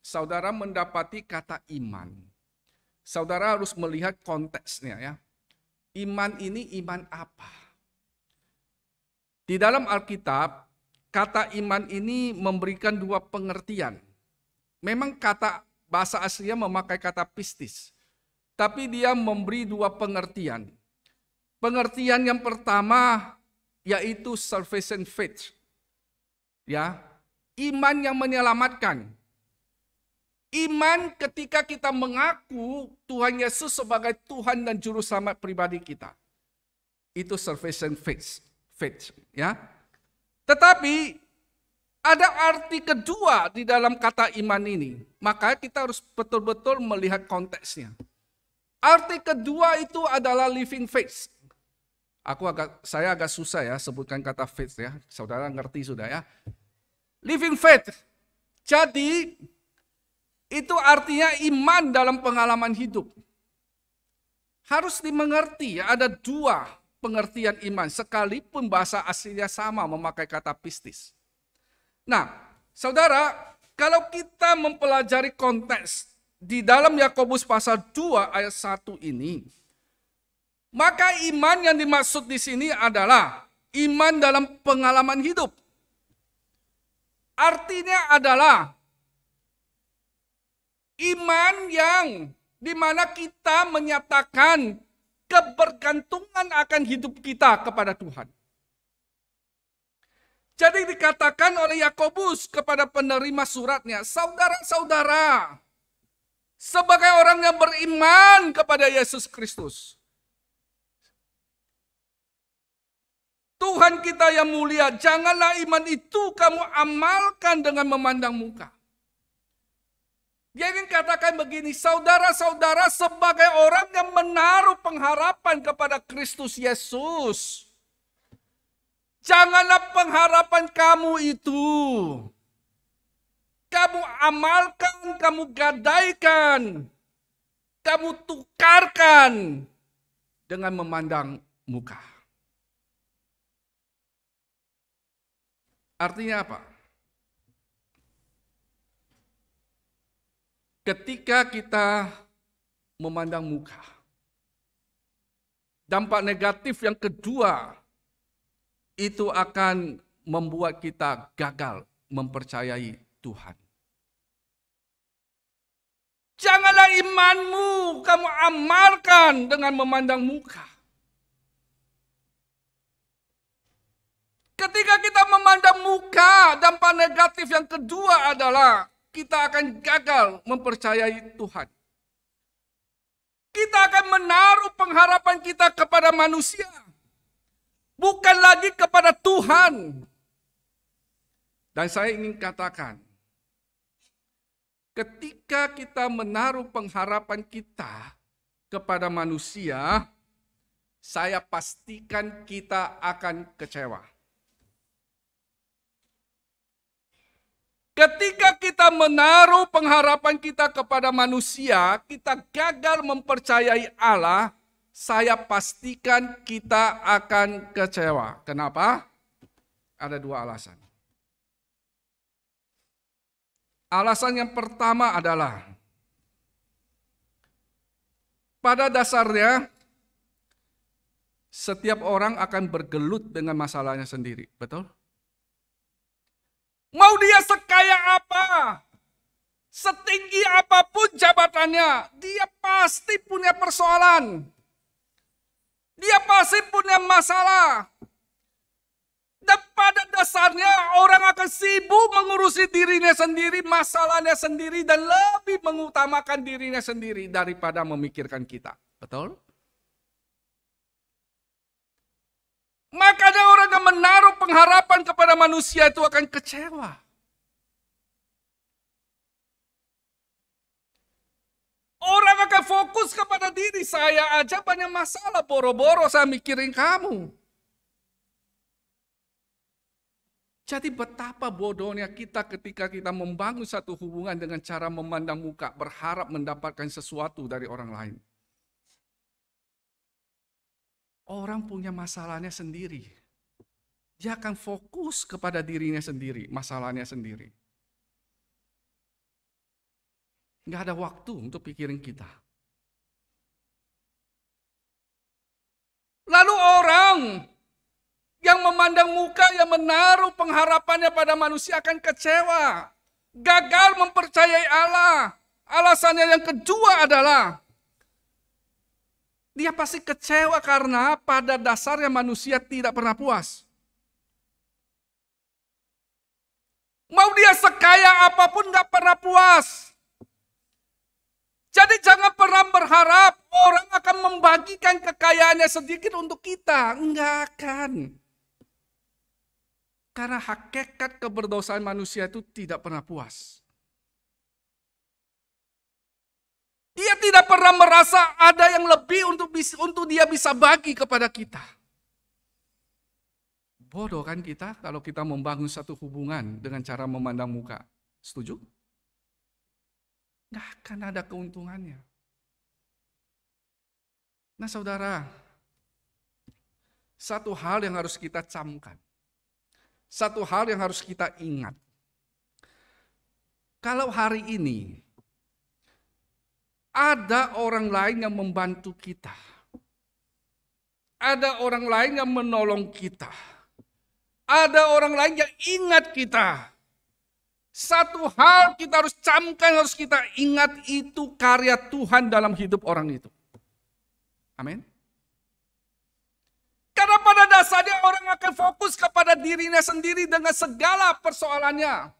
saudara mendapati kata iman. Saudara harus melihat konteksnya ya. Iman ini iman apa? Di dalam Alkitab, kata iman ini memberikan dua pengertian. Memang kata bahasa aslinya memakai kata pistis, tapi dia memberi dua pengertian. Pengertian yang pertama yaitu salvation faith. Ya, iman yang menyelamatkan. Iman ketika kita mengaku Tuhan Yesus sebagai Tuhan dan Juru Selamat pribadi kita. Itu salvation faith, ya. Tetapi ada arti kedua di dalam kata iman ini. Maka kita harus betul-betul melihat konteksnya. Arti kedua itu adalah living faith. Saya agak susah ya sebutkan kata faith ya. Saudara ngerti sudah ya. Living faith. Jadi itu artinya iman dalam pengalaman hidup. Harus dimengerti ya, ada dua pengertian iman. Sekalipun bahasa aslinya sama memakai kata pistis. Nah, saudara, kalau kita mempelajari konteks di dalam Yakobus pasal 2 ayat 1 ini, maka iman yang dimaksud di sini adalah iman dalam pengalaman hidup. Artinya adalah iman yang dimana kita menyatakan kebergantungan akan hidup kita kepada Tuhan. Jadi dikatakan oleh Yakobus kepada penerima suratnya, saudara-saudara, sebagai orang yang beriman kepada Yesus Kristus, Tuhan kita yang mulia, janganlah iman itu kamu amalkan dengan memandang muka. Dia ingin katakan begini, saudara-saudara sebagai orang yang menaruh pengharapan kepada Kristus Yesus, janganlah pengharapan kamu itu kamu amalkan, kamu gadaikan, kamu tukarkan dengan memandang muka. Artinya apa? Ketika kita memandang muka, dampak negatif yang kedua itu akan membuat kita gagal mempercayai Tuhan. Janganlah imanmu kamu amalkan dengan memandang muka. Ketika kita memandang muka, dampak negatif yang kedua adalah kita akan gagal mempercayai Tuhan. Kita akan menaruh pengharapan kita kepada manusia, bukan lagi kepada Tuhan. Dan saya ingin katakan, ketika kita menaruh pengharapan kita kepada manusia, saya pastikan kita akan kecewa. Ketika kita menaruh pengharapan kita kepada manusia, kita gagal mempercayai Allah, saya pastikan kita akan kecewa. Kenapa? Ada dua alasan. Alasan yang pertama adalah, pada dasarnya, setiap orang akan bergelut dengan masalahnya sendiri. Betul? Mau dia sekaya apa, setinggi apapun jabatannya, dia pasti punya persoalan. Dia pasti punya masalah. Dan pada dasarnya orang akan sibuk mengurusi dirinya sendiri, masalahnya sendiri, dan lebih mengutamakan dirinya sendiri daripada memikirkan kita. Betul? Makanya orang yang menaruh pengharapan kepada manusia itu akan kecewa. Orang akan fokus kepada diri, saya aja banyak masalah, boro-boro saya mikirin kamu. Jadi betapa bodohnya kita ketika kita membangun satu hubungan dengan cara memandang muka, berharap mendapatkan sesuatu dari orang lain. Orang punya masalahnya sendiri. Dia akan fokus kepada dirinya sendiri, masalahnya sendiri. Nggak ada waktu untuk pikirin kita. Lalu orang yang memandang muka, yang menaruh pengharapannya pada manusia akan kecewa. Gagal mempercayai Allah. Alasannya yang kedua adalah dia pasti kecewa karena pada dasarnya manusia tidak pernah puas. Mau dia sekaya apapun gak pernah puas. Jadi jangan pernah berharap orang akan membagikan kekayaannya sedikit untuk kita. Enggak akan. Karena hakikat keberdosaan manusia itu tidak pernah puas. Dia tidak pernah merasa ada yang lebih untuk dia bisa bagi kepada kita. Bodoh kan kita kalau kita membangun satu hubungan dengan cara memandang muka. Setuju? Nggak akan ada keuntungannya. Nah saudara, satu hal yang harus kita camkan. Satu hal yang harus kita ingat. Kalau hari ini ada orang lain yang membantu kita. Ada orang lain yang menolong kita. Ada orang lain yang ingat kita. Satu hal kita harus camkan, harus kita ingat, itu karya Tuhan dalam hidup orang itu. Amin. Karena pada dasarnya orang akan fokus kepada dirinya sendiri dengan segala persoalannya.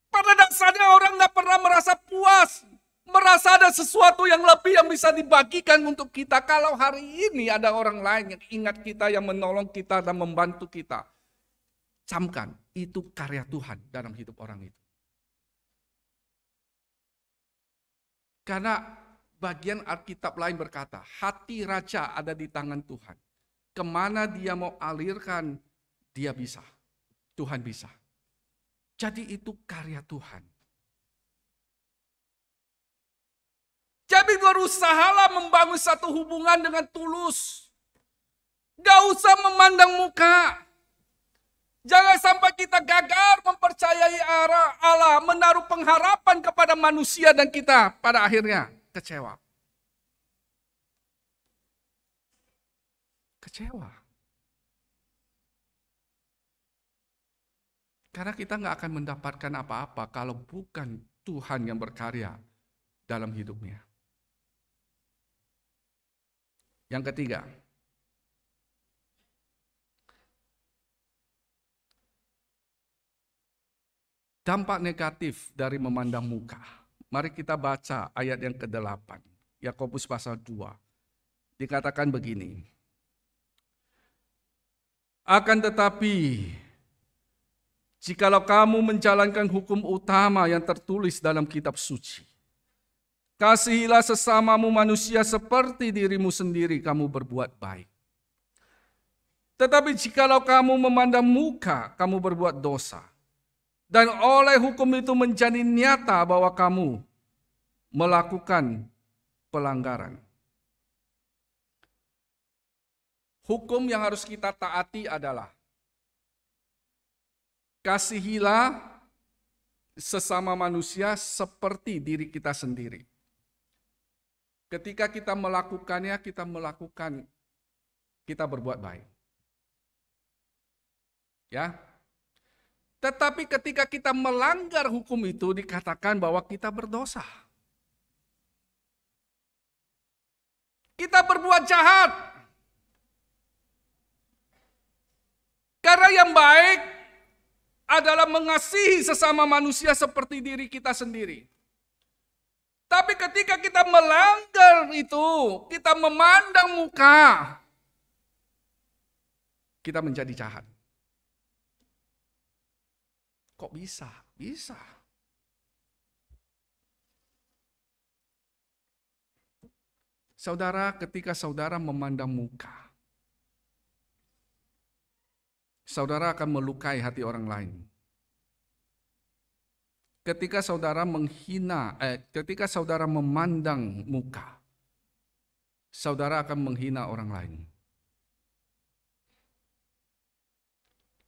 Pada dasarnya orang gak pernah merasa puas. Merasa ada sesuatu yang lebih yang bisa dibagikan untuk kita. Kalau hari ini ada orang lain yang ingat kita, yang menolong kita dan membantu kita. Camkan, itu karya Tuhan dalam hidup orang itu. Karena bagian Alkitab lain berkata, hati raja ada di tangan Tuhan. Kemana dia mau alirkan, dia bisa. Tuhan bisa. Jadi itu karya Tuhan. Jadi berusahalah membangun satu hubungan dengan tulus. Gak usah memandang muka. Jangan sampai kita gagal mempercayai Allah, menaruh pengharapan kepada manusia dan kita pada akhirnya kecewa. Kecewa. Karena kita gak akan mendapatkan apa-apa kalau bukan Tuhan yang berkarya dalam hidupnya. Yang ketiga, dampak negatif dari memandang muka. Mari kita baca ayat yang ke-8, Yakobus pasal 2. Dikatakan begini. Akan tetapi, jikalau kamu menjalankan hukum utama yang tertulis dalam kitab suci, kasihilah sesamamu manusia seperti dirimu sendiri, kamu berbuat baik. Tetapi jikalau kamu memandang muka, kamu berbuat dosa. Dan oleh hukum itu menjadi nyata bahwa kamu melakukan pelanggaran. Hukum yang harus kita taati adalah kasihilah sesama manusia seperti diri kita sendiri. Ketika kita melakukannya, kita berbuat baik. Ya. Tetapi ketika kita melanggar hukum itu, dikatakan bahwa kita berdosa. Kita berbuat jahat. Karena yang baik adalah mengasihi sesama manusia seperti diri kita sendiri. Tapi ketika kita melanggar itu, kita memandang muka, kita menjadi jahat. Kok bisa? Bisa. Saudara, ketika saudara memandang muka, saudara akan melukai hati orang lain. Ketika saudara ketika saudara memandang muka, saudara akan menghina orang lain.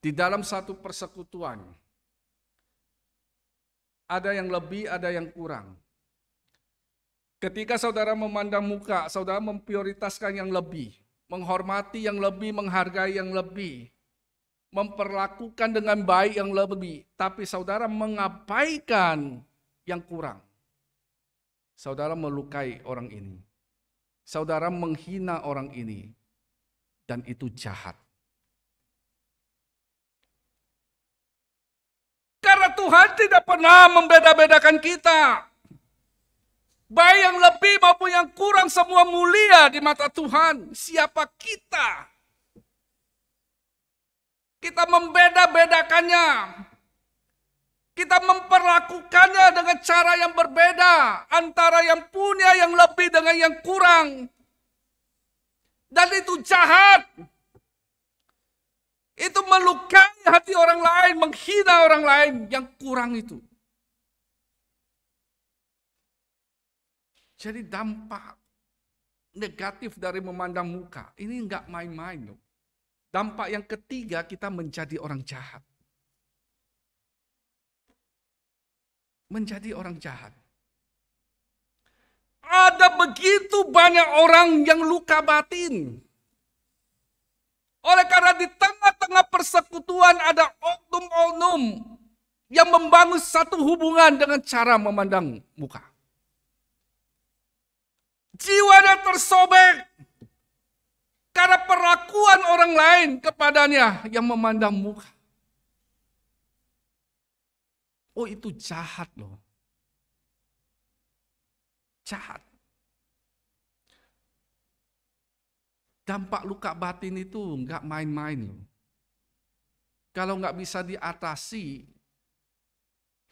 Di dalam satu persekutuan, ada yang lebih, ada yang kurang. Ketika saudara memandang muka, saudara memprioritaskan yang lebih, menghormati yang lebih, menghargai yang lebih. memperlakukan dengan baik yang lebih, tapi saudara mengabaikan yang kurang. Saudara melukai orang ini. Saudara menghina orang ini. Dan itu jahat. Karena Tuhan tidak pernah membeda-bedakan kita. Baik yang lebih maupun yang kurang, semua mulia di mata Tuhan. Siapa kita? Kita membeda-bedakannya. Kita memperlakukannya dengan cara yang berbeda. Antara yang punya yang lebih dengan yang kurang. Dan itu jahat. Itu melukai hati orang lain, menghina orang lain yang kurang itu. Jadi dampak negatif dari memandang muka, ini enggak main-main loh. Dampak yang ketiga, kita menjadi orang jahat. Menjadi orang jahat. Ada begitu banyak orang yang luka batin. Oleh karena di tengah-tengah persekutuan ada oknum-oknum yang membangun satu hubungan dengan cara memandang muka. Jiwanya tersobek karena perlakuan orang lain kepadanya yang memandang muka. Oh, itu jahat loh. Jahat. Dampak luka batin itu enggak main-main loh. Kalau enggak bisa diatasi,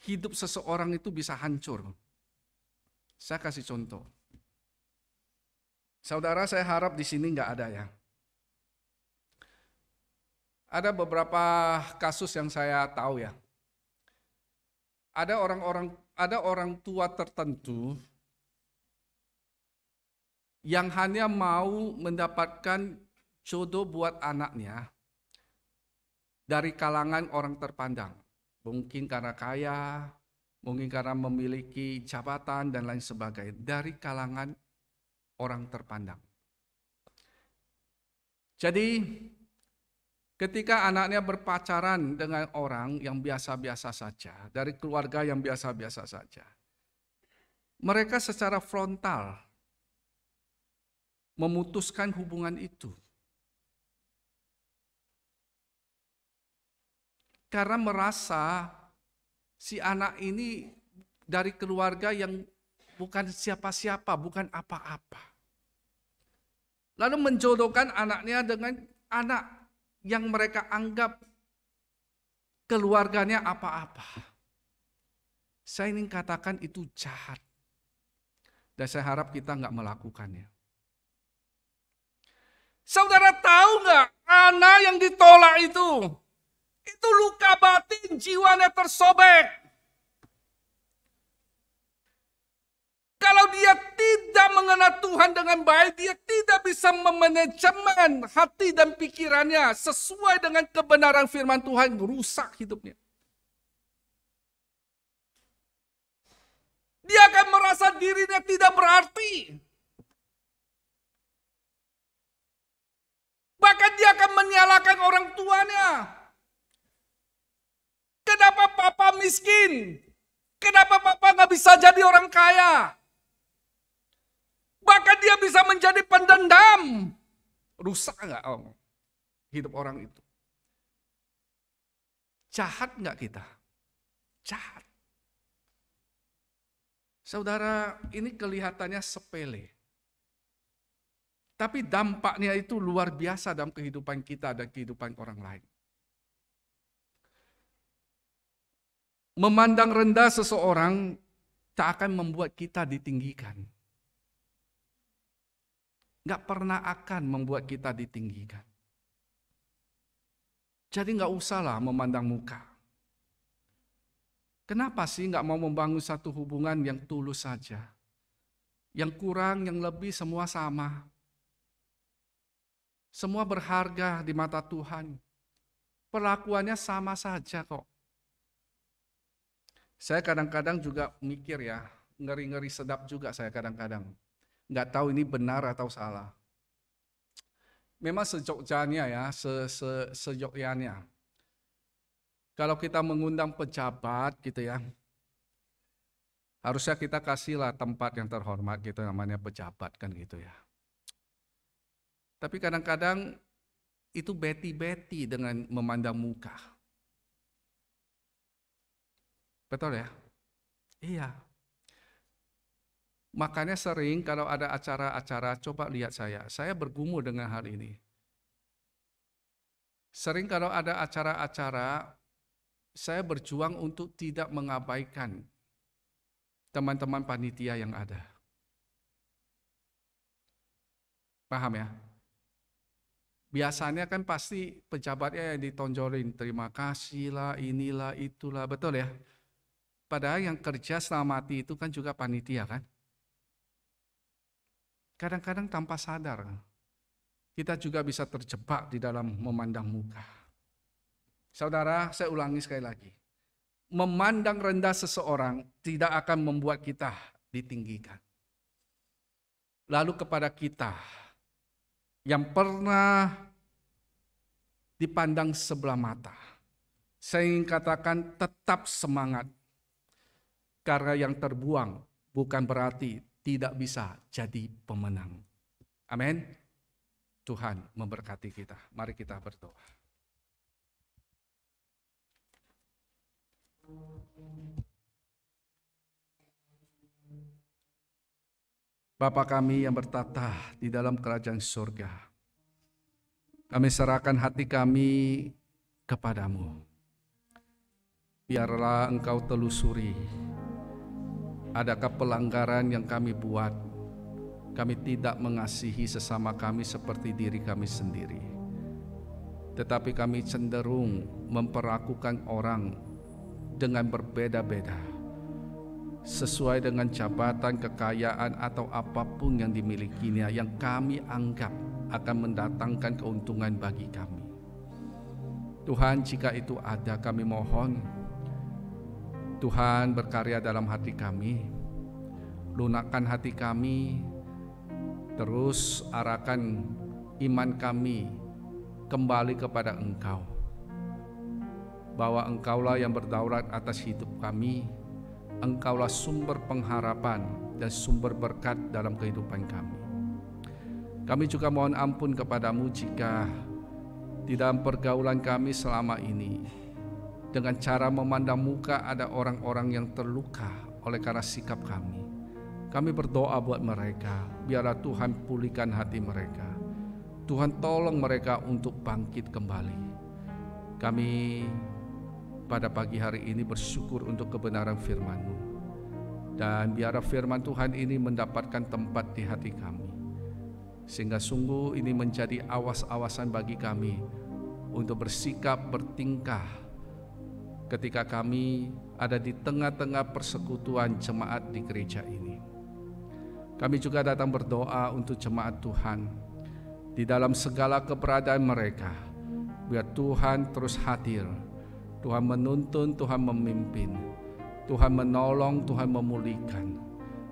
hidup seseorang itu bisa hancur. Saya kasih contoh. Saudara, saya harap di sini enggak ada ya. Ada beberapa kasus yang saya tahu ya. Ada orang tua tertentu yang hanya mau mendapatkan jodoh buat anaknya dari kalangan orang terpandang. Mungkin karena kaya, mungkin karena memiliki jabatan dan lain sebagainya. Dari kalangan orang terpandang. Jadi ketika anaknya berpacaran dengan orang yang biasa-biasa saja, dari keluarga yang biasa-biasa saja, mereka secara frontal memutuskan hubungan itu. Karena merasa si anak ini dari keluarga yang bukan siapa-siapa, bukan apa-apa. Lalu menjodohkan anaknya dengan anak yang mereka anggap keluarganya apa-apa. Saya ingin katakan itu jahat. Dan saya harap kita nggak melakukannya. Saudara tahu nggak, anak yang ditolak itu luka batin, jiwanya tersobek. Kalau dia tidak mengenal Tuhan dengan baik, dia tidak bisa memanajemen hati dan pikirannya sesuai dengan kebenaran firman Tuhan, rusak hidupnya. Dia akan merasa dirinya tidak berarti. Bahkan dia akan menyalahkan orang tuanya. Kenapa papa miskin? Kenapa papa nggak bisa jadi orang kaya? Bahkan dia bisa menjadi pendendam. Rusak nggak hidup orang itu? Jahat nggak kita? Jahat. Saudara, ini kelihatannya sepele. Tapi dampaknya itu luar biasa dalam kehidupan kita dan kehidupan orang lain. Memandang rendah seseorang tak akan membuat kita ditinggikan. Gak pernah akan membuat kita ditinggikan. Jadi gak usahlah memandang muka. Kenapa sih gak mau membangun satu hubungan yang tulus saja? Yang kurang, yang lebih semua sama. Semua berharga di mata Tuhan. Perlakuannya sama saja kok. Saya kadang-kadang juga mikir ya, ngeri-ngeri sedap juga saya kadang-kadang. Nggak tahu ini benar atau salah. Memang sejogjanya ya, sejogjanya. Kalau kita mengundang pejabat gitu ya, harusnya kita kasihlah tempat yang terhormat gitu, namanya pejabat kan gitu ya. Tapi kadang-kadang itu beti-beti dengan memandang muka. Betul ya? Iya. Makanya sering kalau ada acara-acara, coba lihat saya bergumul dengan hal ini. Sering kalau ada acara-acara, saya berjuang untuk tidak mengabaikan teman-teman panitia yang ada. Paham ya? Biasanya kan pasti pejabatnya yang ditonjolin, terima kasih lah, inilah, itulah, betul ya? Padahal yang kerja selama mati itu kan juga panitia kan? Kadang-kadang tanpa sadar, kita juga bisa terjebak di dalam memandang muka. Saudara, saya ulangi sekali lagi. Memandang rendah seseorang tidak akan membuat kita ditinggikan. Lalu kepada kita yang pernah dipandang sebelah mata, saya ingin katakan tetap semangat. Karena yang terbuang bukan berarti tidak bisa jadi pemenang. Amin. Tuhan memberkati kita. Mari kita berdoa. Bapa kami yang bertata di dalam kerajaan surga, kami serahkan hati kami kepadamu. Biarlah Engkau telusuri, adakah pelanggaran yang kami buat. Kami tidak mengasihi sesama kami seperti diri kami sendiri, tetapi kami cenderung memperlakukan orang dengan berbeda-beda, sesuai dengan jabatan, kekayaan, atau apapun yang dimilikinya yang kami anggap akan mendatangkan keuntungan bagi kami. Tuhan, jika itu ada, kami mohon Tuhan berkarya dalam hati kami, lunakkan hati kami, terus arahkan iman kami kembali kepada Engkau, bahwa Engkaulah yang berdaulat atas hidup kami, Engkaulah sumber pengharapan dan sumber berkat dalam kehidupan kami. Kami juga mohon ampun kepadamu jika di dalam pergaulan kami selama ini, dengan cara memandang muka ada orang-orang yang terluka oleh karena sikap kami. Kami berdoa buat mereka, biarlah Tuhan pulihkan hati mereka. Tuhan tolong mereka untuk bangkit kembali. Kami pada pagi hari ini bersyukur untuk kebenaran firman-Mu. Dan biarlah firman Tuhan ini mendapatkan tempat di hati kami, sehingga sungguh ini menjadi awas-awasan bagi kami untuk bersikap, bertingkah ketika kami ada di tengah-tengah persekutuan jemaat di gereja ini. Kami juga datang berdoa untuk jemaat Tuhan di dalam segala keberadaan mereka. Biar Tuhan terus hadir, Tuhan menuntun, Tuhan memimpin, Tuhan menolong, Tuhan memulihkan.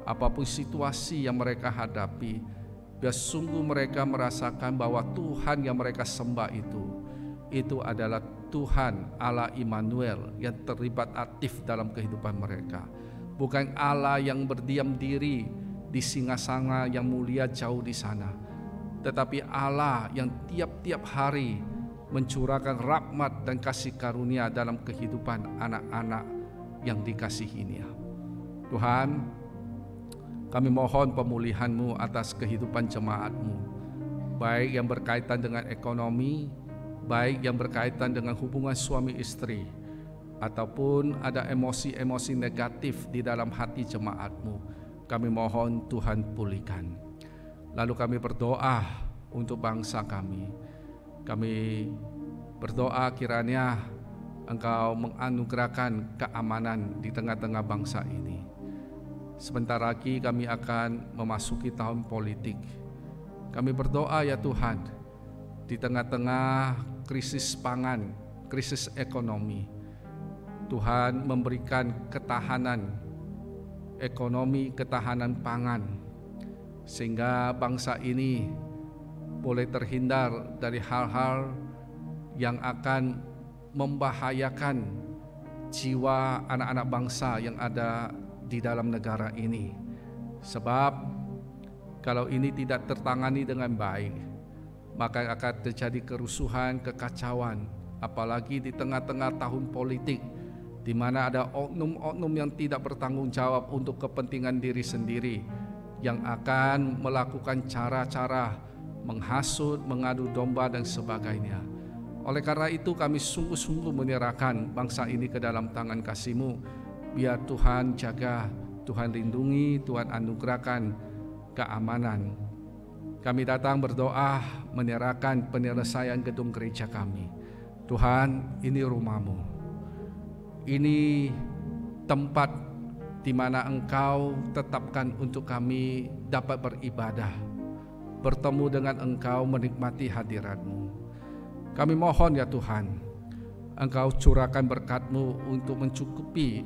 Apapun situasi yang mereka hadapi, biar sungguh mereka merasakan bahwa Tuhan yang mereka sembah itu adalah Tuhan Allah Immanuel yang terlibat aktif dalam kehidupan mereka. Bukan Allah yang berdiam diri di singgasana yang mulia jauh di sana, tetapi Allah yang tiap-tiap hari mencurahkan rahmat dan kasih karunia dalam kehidupan anak-anak yang dikasihinya. Tuhan, kami mohon pemulihan-Mu atas kehidupan jemaat-Mu, baik yang berkaitan dengan ekonomi, baik yang berkaitan dengan hubungan suami istri, ataupun ada emosi-emosi negatif di dalam hati jemaat-Mu. Kami mohon Tuhan pulihkan. Lalu kami berdoa untuk bangsa kami. Kami berdoa kiranya Engkau menganugerahkan keamanan di tengah-tengah bangsa ini. Sebentar lagi kami akan memasuki tahun politik. Kami berdoa ya Tuhan, di tengah-tengah krisis pangan, krisis ekonomi, Tuhan memberikan ketahanan ekonomi, ketahanan pangan, sehingga bangsa ini boleh terhindar dari hal-hal yang akan membahayakan jiwa anak-anak bangsa yang ada di dalam negara ini. Sebab kalau ini tidak tertangani dengan baik, maka akan terjadi kerusuhan, kekacauan, apalagi di tengah-tengah tahun politik, di mana ada oknum-oknum yang tidak bertanggung jawab untuk kepentingan diri sendiri, yang akan melakukan cara-cara menghasut, mengadu domba dan sebagainya. Oleh karena itu kami sungguh-sungguh menyerahkan bangsa ini ke dalam tangan kasih-Mu. Biar Tuhan jaga, Tuhan lindungi, Tuhan anugerahkan keamanan. Kami datang berdoa menyerahkan penyelesaian gedung gereja kami. Tuhan, ini rumah-Mu. Ini tempat di mana Engkau tetapkan untuk kami dapat beribadah, bertemu dengan Engkau, menikmati hadirat-Mu. Kami mohon ya Tuhan, Engkau curahkan berkat-Mu untuk mencukupi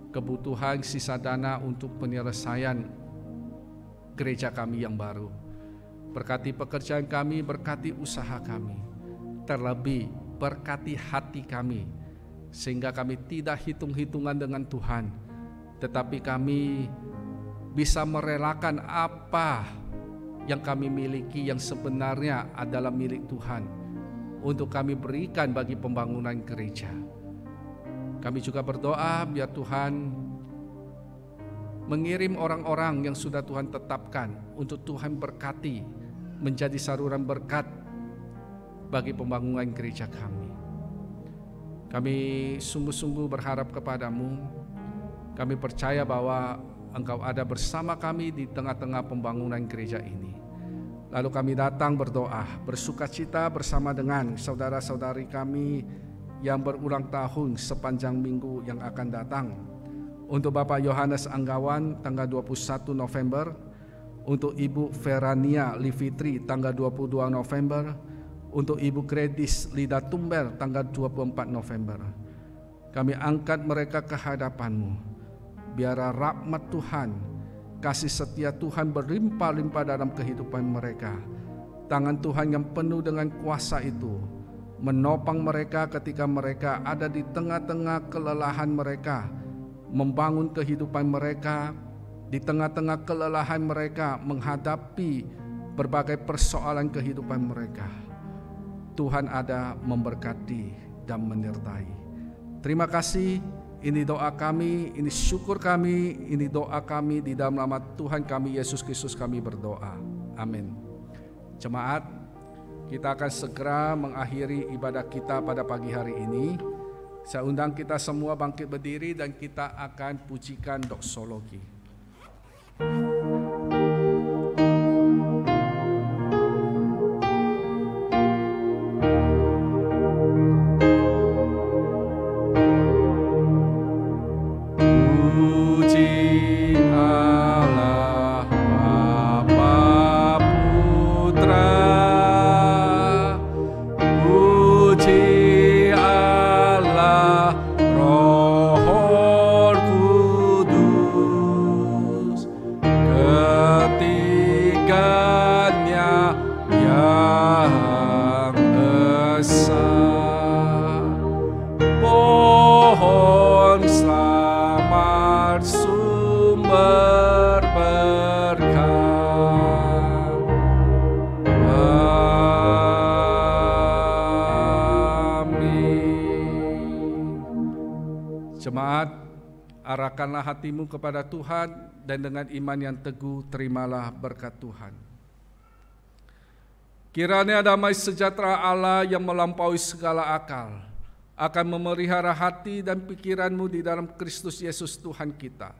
kebutuhan sisa dana untuk penyelesaian gereja kami yang baru. Berkati pekerjaan kami, berkati usaha kami, terlebih berkati hati kami, sehingga kami tidak hitung-hitungan dengan Tuhan, tetapi kami bisa merelakan apa yang kami miliki yang sebenarnya adalah milik Tuhan, untuk kami berikan bagi pembangunan gereja. Kami juga berdoa biar Tuhan mengirim orang-orang yang sudah Tuhan tetapkan untuk Tuhan berkati, menjadi saluran berkat bagi pembangunan gereja kami. Kami sungguh-sungguh berharap kepadamu. Kami percaya bahwa Engkau ada bersama kami di tengah-tengah pembangunan gereja ini. Lalu kami datang berdoa, bersukacita bersama dengan saudara-saudari kami yang berulang tahun sepanjang minggu yang akan datang. Untuk Bapak Yohanes Anggawan tanggal 21 November, untuk Ibu Verania Livitri tanggal 22 November, untuk Ibu Kredis Lida Tumber tanggal 24 November. Kami angkat mereka ke hadapan-Mu. Biar rahmat Tuhan, kasih setia Tuhan berlimpah-limpah dalam kehidupan mereka. Tangan Tuhan yang penuh dengan kuasa itu menopang mereka ketika mereka ada di tengah-tengah kelelahan mereka, membangun kehidupan mereka, di tengah-tengah kelelahan mereka menghadapi berbagai persoalan kehidupan mereka. Tuhan ada memberkati dan menyertai. Terima kasih. Ini doa kami, ini syukur kami, ini doa kami di dalam nama Tuhan kami Yesus Kristus kami berdoa. Amin. Jemaat, kita akan segera mengakhiri ibadah kita pada pagi hari ini. Saya undang kita semua bangkit berdiri dan kita akan pujikan doksologi. Jemaat, arahkanlah hatimu kepada Tuhan dan dengan iman yang teguh terimalah berkat Tuhan. Kiranya damai sejahtera Allah yang melampaui segala akal akan memelihara hati dan pikiranmu di dalam Kristus Yesus Tuhan kita.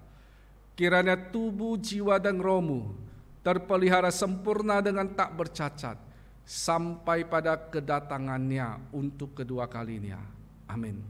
Kiranya tubuh, jiwa dan rohmu terpelihara sempurna dengan tak bercacat sampai pada kedatangannya untuk kedua kalinya. Amin.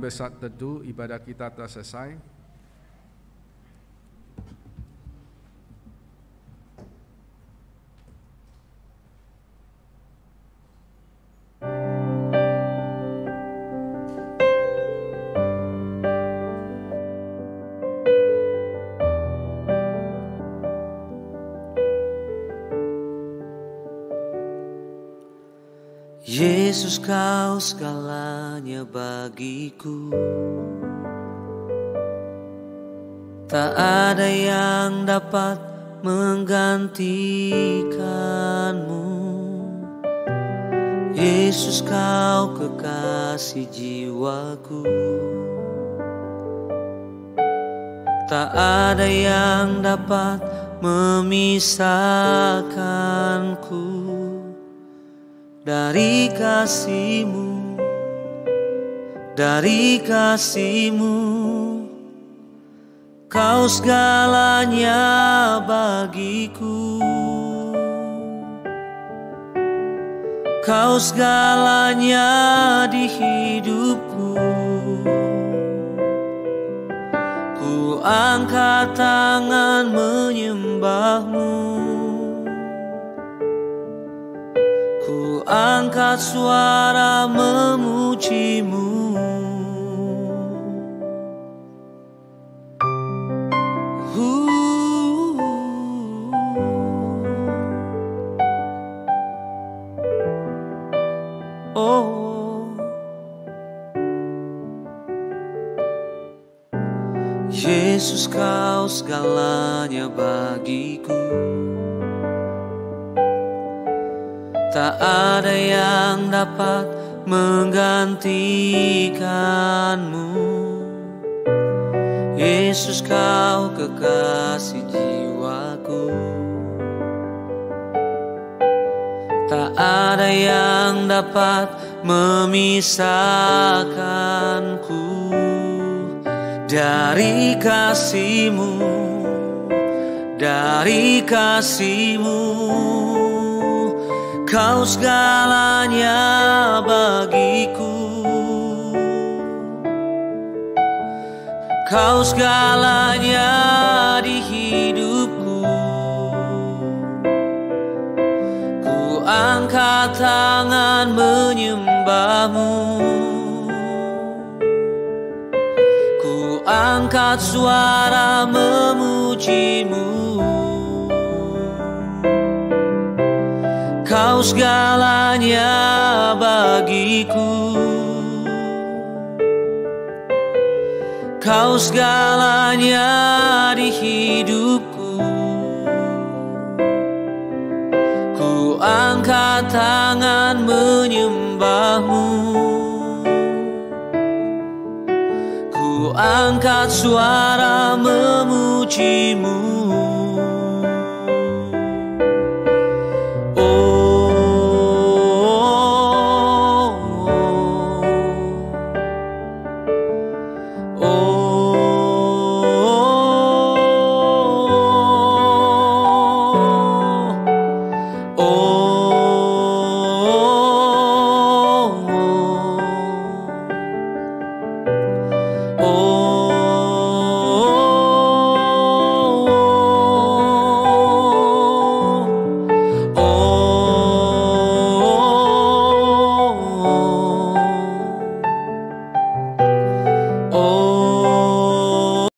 sambil saat teduh ibadah kita telah selesai. Yesus, kau segalanya bagiku. Tak ada yang dapat menggantikanmu. Yesus, kau kekasih jiwaku. Tak ada yang dapat memisahkanku dari kasih-Mu, dari kasih-Mu. Kau segalanya bagiku. Kau segalanya di hidupku. Ku angkat tangan menyembah-Mu. Ku angkat suara memuji-Mu. Oh, Yesus, kau segalanya bagiku. Tak ada yang dapat menggantikanmu. Yesus, kau kekasih jiwaku. Tak ada yang dapat memisahkanku dari kasih-Mu, dari kasih-Mu. Kau segalanya bagiku. Kau segalanya di hidupku. Ku angkat tangan menyembah-Mu. Ku angkat suara memuji-Mu. Kau segalanya bagiku. Kau segalanya di hidupku. Ku angkat tangan menyembah-Mu. Ku angkat suara memuji-Mu.